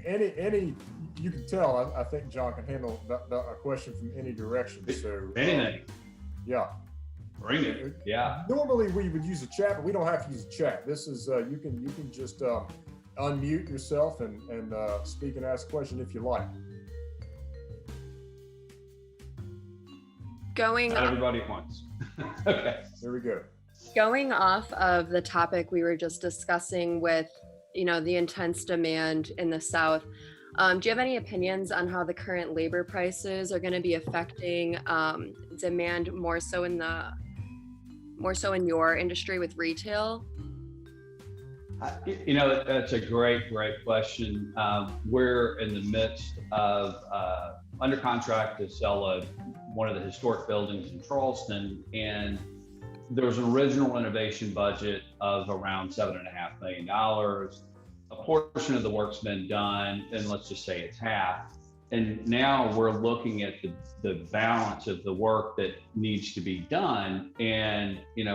[SPEAKER 1] any you can tell. I think John can handle a question from any direction. So
[SPEAKER 2] anything,
[SPEAKER 1] yeah,
[SPEAKER 2] bring it. Yeah.
[SPEAKER 1] Normally we would use a chat, but we don't have to use a chat. This is you can just unmute yourself and speak and ask a question if you like.
[SPEAKER 2] Not everybody at once. Okay.
[SPEAKER 1] There we go.
[SPEAKER 4] Going off of the topic we were just discussing with, the intense demand in the South, do you have any opinions on how the current labor prices are going to be affecting demand more so in your industry with retail?
[SPEAKER 2] That's a great question. We're in the midst of under contract to sell one of the historic buildings in Charleston, and there was an original renovation budget of around $7.5 million. A portion of the work's been done, and let's just say it's half. And now we're looking at the balance of the work that needs to be done. And, we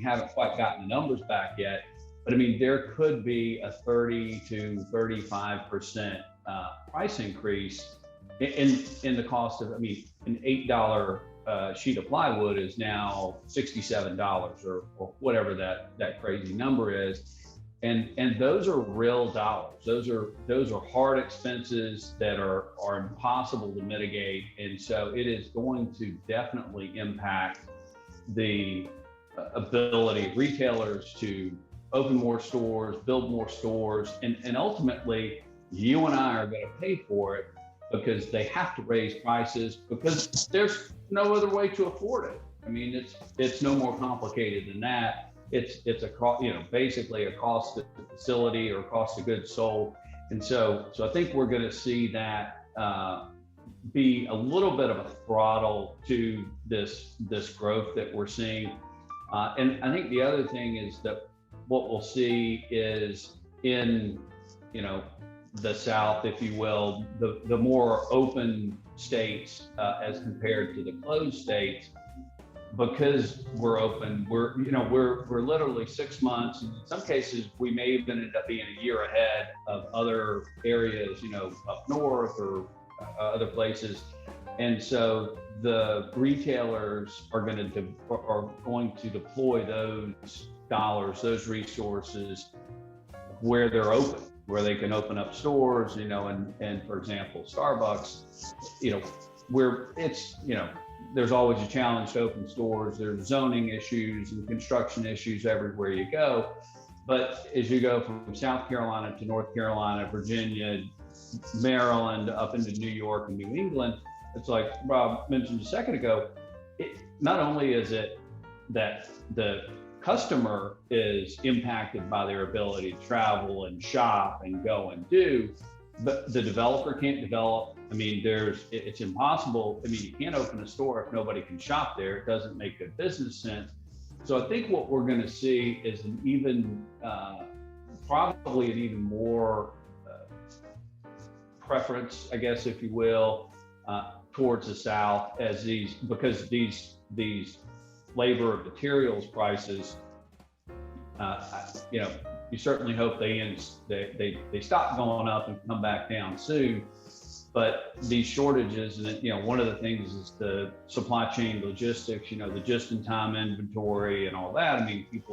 [SPEAKER 2] haven't quite gotten the numbers back yet, but I mean, there could be a 30 to 35% price increase in the cost of, an $8 sheet of plywood is now $67 or whatever that crazy number is. And those are real dollars. Those are hard expenses that are impossible to mitigate. And so it is going to definitely impact the ability of retailers to open more stores, build more stores, and ultimately you and I are going to pay for it because they have to raise prices because there's no other way to afford it. I mean, it's no more complicated than that. It's basically a cost of the facility or cost of goods sold. And so I think we're going to see that be a little bit of a throttle to this growth that we're seeing. And I think the other thing is that what we'll see is in, the South, if you will, the more open states as compared to the closed states, because we're open, we're literally 6 months. In some cases, we may even end up being a year ahead of other areas, up north or other places. And so the retailers are going to deploy those dollars, those resources where they're open, where they can open up stores, and for example, Starbucks, there's always a challenge to open stores. There's zoning issues and construction issues everywhere you go. But as you go from South Carolina to North Carolina, Virginia, Maryland, up into New York and New England, it's like Rob mentioned a second ago, not only is it that the customer is impacted by their ability to travel and shop and go and do, but the developer can't develop. I mean, it's impossible. I mean, you can't open a store if nobody can shop there. It doesn't make good business sense. So I think what we're going to see is probably an even more preference, I guess, if you will, towards the South because these labor and materials prices, you certainly hope they stop going up and come back down soon. But these shortages, and one of the things is the supply chain logistics, the just-in-time inventory and all that. I mean, a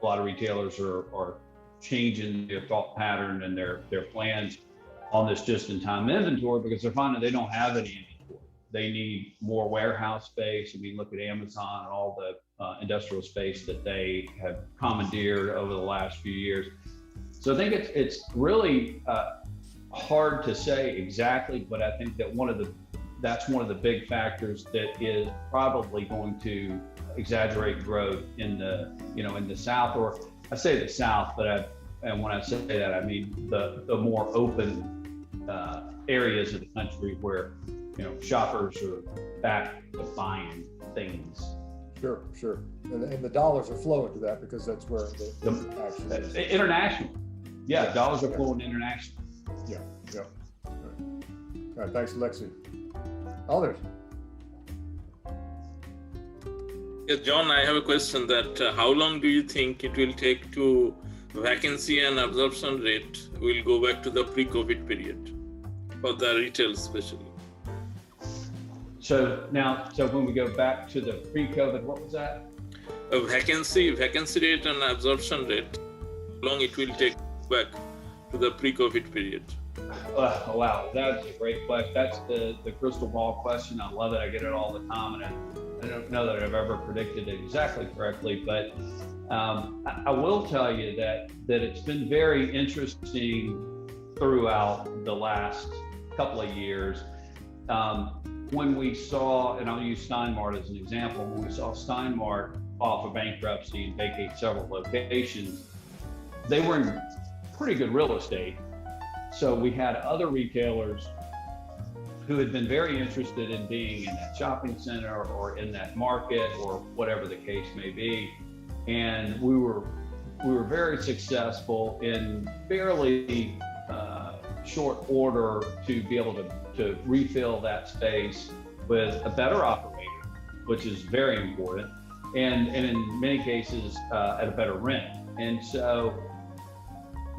[SPEAKER 2] lot of retailers are changing their thought pattern and their plans on this just-in-time inventory because they're finding they don't have any inventory. They need more warehouse space. I mean, look at Amazon and all the industrial space that they have commandeered over the last few years. So I think it's really hard to say exactly, but I think that that's one of the big factors that is probably going to exaggerate growth in the South, or I say the South, but and when I say that, I mean the more open areas of the country where, shoppers are back to buying things.
[SPEAKER 1] Sure. And the dollars are flowing to that because that's where the action is.
[SPEAKER 2] International. Yeah, dollars are flowing international.
[SPEAKER 1] Yeah. All right, thanks, Lexi. Others?
[SPEAKER 5] Yes, John, I have a question that how long do you think it will take to vacancy and absorption rate will go back to the pre-COVID period for the retail especially?
[SPEAKER 2] So when we go back to the pre-COVID, what was that?
[SPEAKER 5] Vacancy rate and absorption rate, how long it will take back to the pre-COVID period?
[SPEAKER 2] Wow, that's a great question. That's the crystal ball question. I love it. I get it all the time, and I don't know that I've ever predicted it exactly correctly, but I will tell you that it's been very interesting throughout the last couple of years. When we saw, and I'll use Steinmart as an example, when we saw Steinmart file for bankruptcy and vacate several locations, they were in pretty good real estate. So we had other retailers who had been very interested in being in that shopping center or in that market or whatever the case may be. And we were very successful in fairly short order to be able to refill that space with a better operator, which is very important, and in many cases at a better rent. And so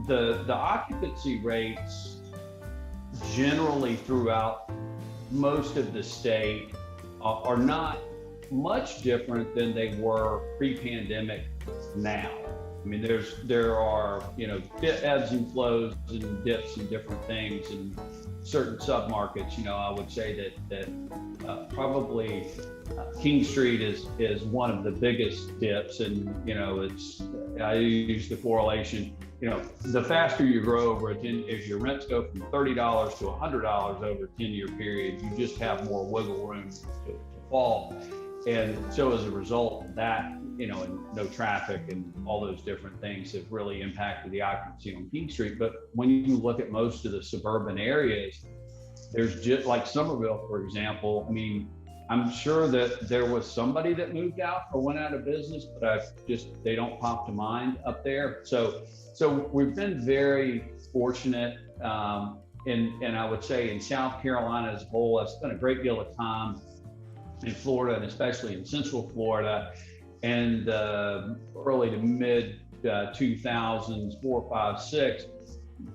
[SPEAKER 2] the occupancy rates generally throughout most of the state are not much different than they were pre-pandemic now. I mean, there are, ebbs and flows and dips and different things in certain submarkets. I would say that probably King Street is one of the biggest dips, and I use the correlation. The faster you grow over if your rents go from $30 to $100 over a 10-year period, you just have more wiggle room to fall. And so as a result of that, and no traffic and all those different things have really impacted the occupancy on King Street. But when you look at most of the suburban areas, there's just like Somerville, for example. I mean, I'm sure that there was somebody that moved out or went out of business, but they don't pop to mind up there. So we've been very fortunate, and I would say in South Carolina as a whole. I've spent a great deal of time in Florida, and especially in Central Florida, and early to mid 2000s, 4, 5, 6,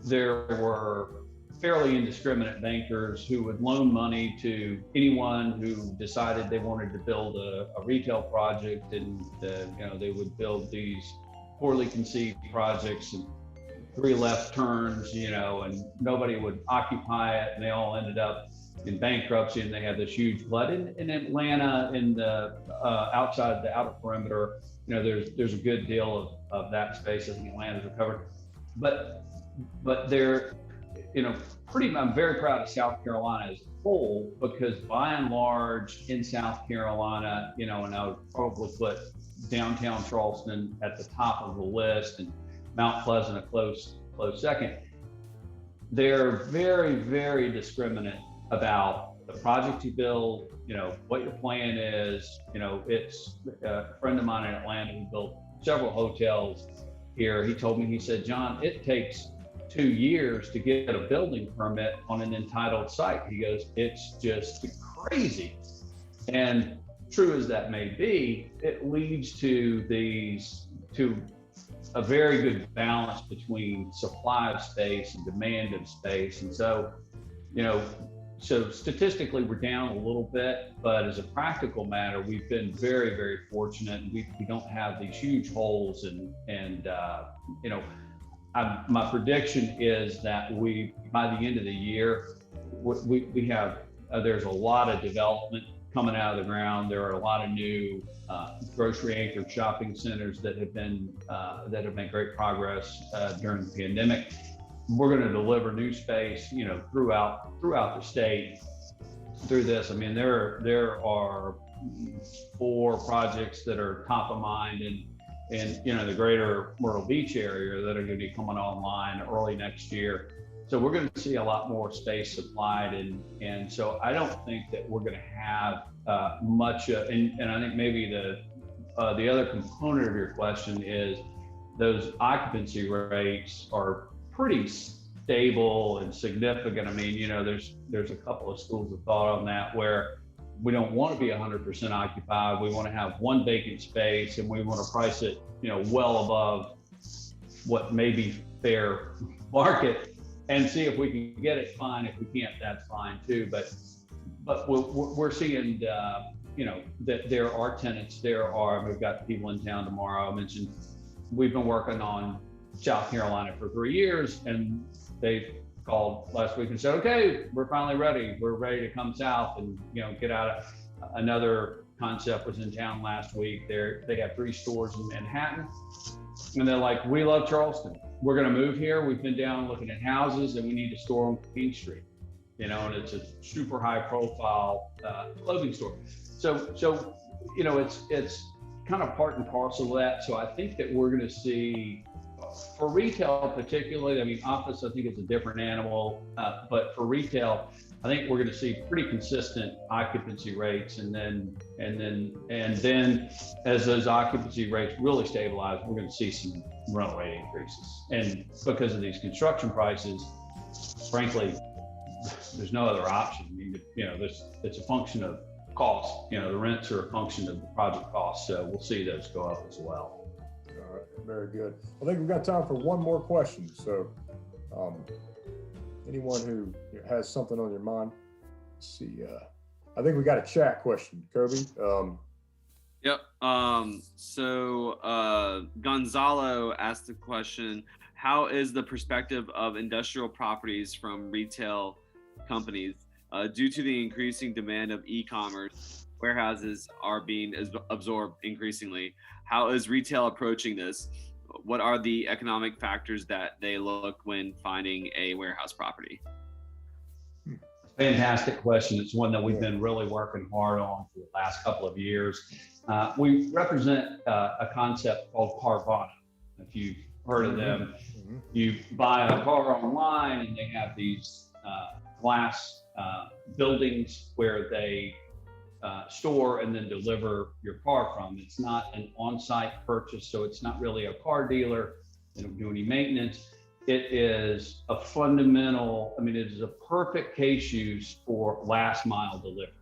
[SPEAKER 2] there were fairly indiscriminate bankers who would loan money to anyone who decided they wanted to build a retail project, and they would build these poorly conceived projects and 3 left turns, and nobody would occupy it, and they all ended up in bankruptcy, and they had this huge flood in Atlanta, in the outside the outer perimeter. There's a good deal of that space. I think Atlanta's recovered, but they're, I'm very proud of South Carolina as a whole, because by and large in South Carolina, and I would probably put downtown Charleston at the top of the list, and Mount Pleasant a close second. They're very, very discriminate about the project you build, what your plan is. It's a friend of mine in Atlanta who built several hotels here. He told me, he said, John, it takes 2 years to get a building permit on an entitled site. He goes, it's just crazy. And true as that may be, it leads to a very good balance between supply of space and demand of space. And so, so statistically we're down a little bit, but as a practical matter, we've been very, very fortunate. We don't have these huge holes, and my prediction is that by the end of the year, we have, there's a lot of development coming out of the ground. There are a lot of new grocery anchored shopping centers that have made great progress during the pandemic. We're going to deliver new space, throughout the state through this. I mean, there are 4 projects that are top of mind in the greater Myrtle Beach area that are going to be coming online early next year. So we're going to see a lot more space supplied, and so I don't think that we're going to have much. And I think maybe the other component of your question is those occupancy rates are pretty stable and significant. I mean, there's a couple of schools of thought on that where we don't want to be 100% occupied. We want to have one vacant space, and we want to price it, well above what may be fair market, and see if we can get it. Fine. If we can't, that's fine too. But we're seeing, that there are tenants. We've got people in town tomorrow. I mentioned we've been working on South Carolina for 3 years, and they called last week and said, okay, we're finally ready. We're ready to come south and, get out of. Another concept was in town last week. They have 3 stores in Manhattan, and they're like, we love Charleston. We're going to move here. We've been down looking at houses, and we need a store on Queen Street, and it's a super high profile clothing store. So it's kind of part and parcel of that. So I think that we're going to see, for retail particularly, I mean, office I think is a different animal, but for retail, I think we're going to see pretty consistent occupancy rates, and then as those occupancy rates really stabilize, we're going to see some rental rate increases. And because of these construction prices, frankly, there's no other option. I mean, it's a function of cost. The rents are a function of the project cost, so we'll see those go up as well.
[SPEAKER 1] All right, very good. I think we've got time for one more question. So, anyone who has something on your mind, let's see. I think we got a chat question, Kobe.
[SPEAKER 3] Yep. So Gonzalo asked the question: how is the perspective of industrial properties from retail companies due to the increasing demand of e-commerce? Warehouses are being absorbed increasingly. How is retail approaching this? What are the economic factors that they look when finding a warehouse property?
[SPEAKER 2] Fantastic question. It's one that we've been really working hard on for the last couple of years. We represent a concept called Carvana. If you've heard of them, you buy a car online, and they have these glass buildings where they store and then deliver your car from. It's not an on-site purchase, so it's not really a car dealer. They don't do any maintenance. It is a fundamental, it is a perfect case use for last mile delivery,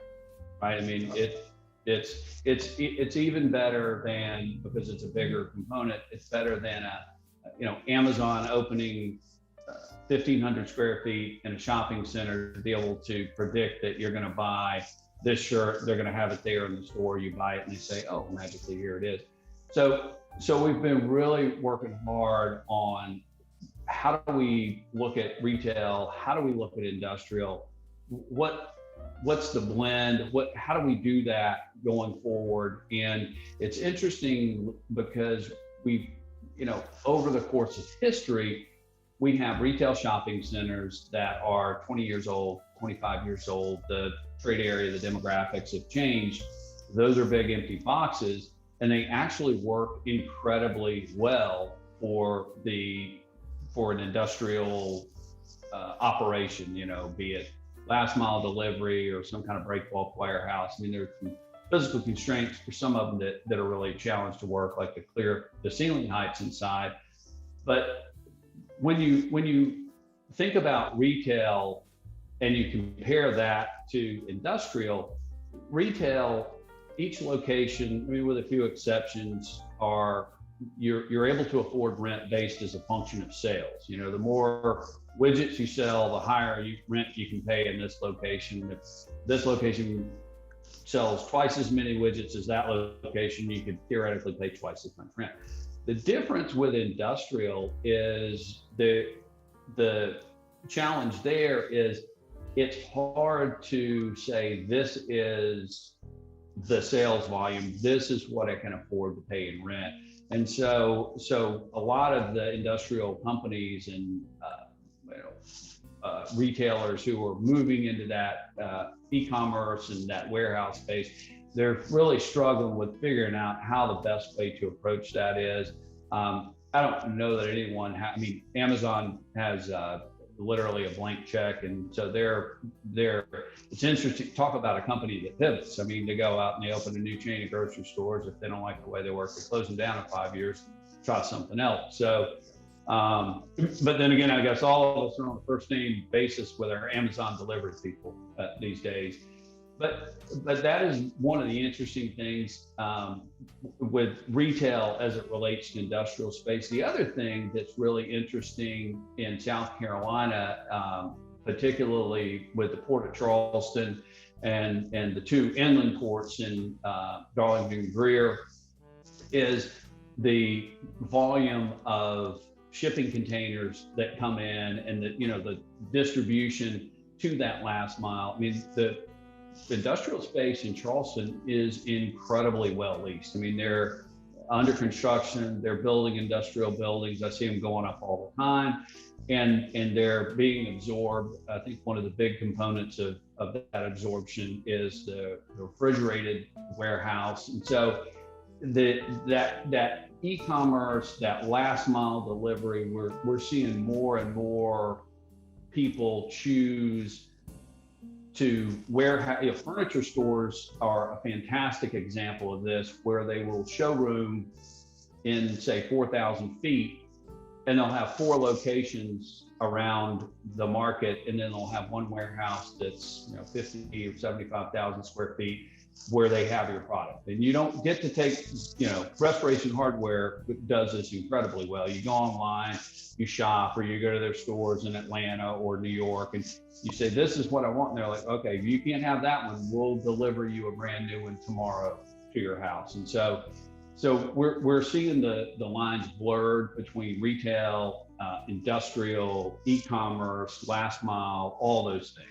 [SPEAKER 2] right? I mean, it's even better than, because it's a bigger component, it's better than Amazon opening 1,500 square feet in a shopping center to be able to predict that you're going to buy this shirt. They're going to have it there in the store. You buy it and they say, oh, magically here it is. So we've been really working hard on how do we look at retail? How do we look at industrial? What's the blend? How do we do that going forward? And it's interesting because we've, over the course of history, we have retail shopping centers that are 20 years old, 25 years old. The trade area, the demographics have changed. Those are big empty boxes, and they actually work incredibly well for an industrial operation, be it last mile delivery or some kind of break bulk warehouse. I mean, there's some physical constraints for some of them that are really a challenge to work, like to clear the ceiling heights inside. But when you think about retail and you compare that to industrial, retail, each location, with a few exceptions, you're able to afford rent based as a function of sales. The more widgets you sell, the higher rent you can pay in this location. If this location sells twice as many widgets as that location, you could theoretically pay twice as much rent. The difference with industrial is the challenge there is it's hard to say this is the sales volume, this is what I can afford to pay in rent. And so a lot of the industrial companies and retailers who are moving into that e-commerce and that warehouse space, they're really struggling with figuring out how the best way to approach that is. I don't know that anyone Amazon has literally a blank check. And so it's interesting. Talk about a company that pivots. I mean, they go out and they open a new chain of grocery stores. If they don't like the way they work, they close them down in 5 years, try something else. So, but then again, I guess all of us are on a first name basis with our Amazon delivery people these days. But that is one of the interesting things with retail as it relates to industrial space. The other thing that's really interesting in South Carolina, particularly with the Port of Charleston and the two inland ports in Darlington and Greer, is the volume of shipping containers that come in and the distribution to that last mile. I mean, the industrial space in Charleston is incredibly well leased. I mean, they're under construction, they're building industrial buildings. I see them going up all the time, and they're being absorbed. I think one of the big components of that absorption is the refrigerated warehouse. And so that e-commerce, that last mile delivery, we're seeing more and more people choose to warehouse. Furniture stores are a fantastic example of this, where they will showroom in, say, 4,000 feet, and they'll have 4 locations around the market, and then they'll have one warehouse that's 50 or 75,000 square feet where they have your product. And you don't get to take, Restoration Hardware does this incredibly well. You go online, you shop, or you go to their stores in Atlanta or New York, and you say, this is what I want. And they're like, okay, if you can't have that one, we'll deliver you a brand new one tomorrow to your house. And so we're seeing the lines blurred between retail, industrial, e-commerce, last mile, all those things.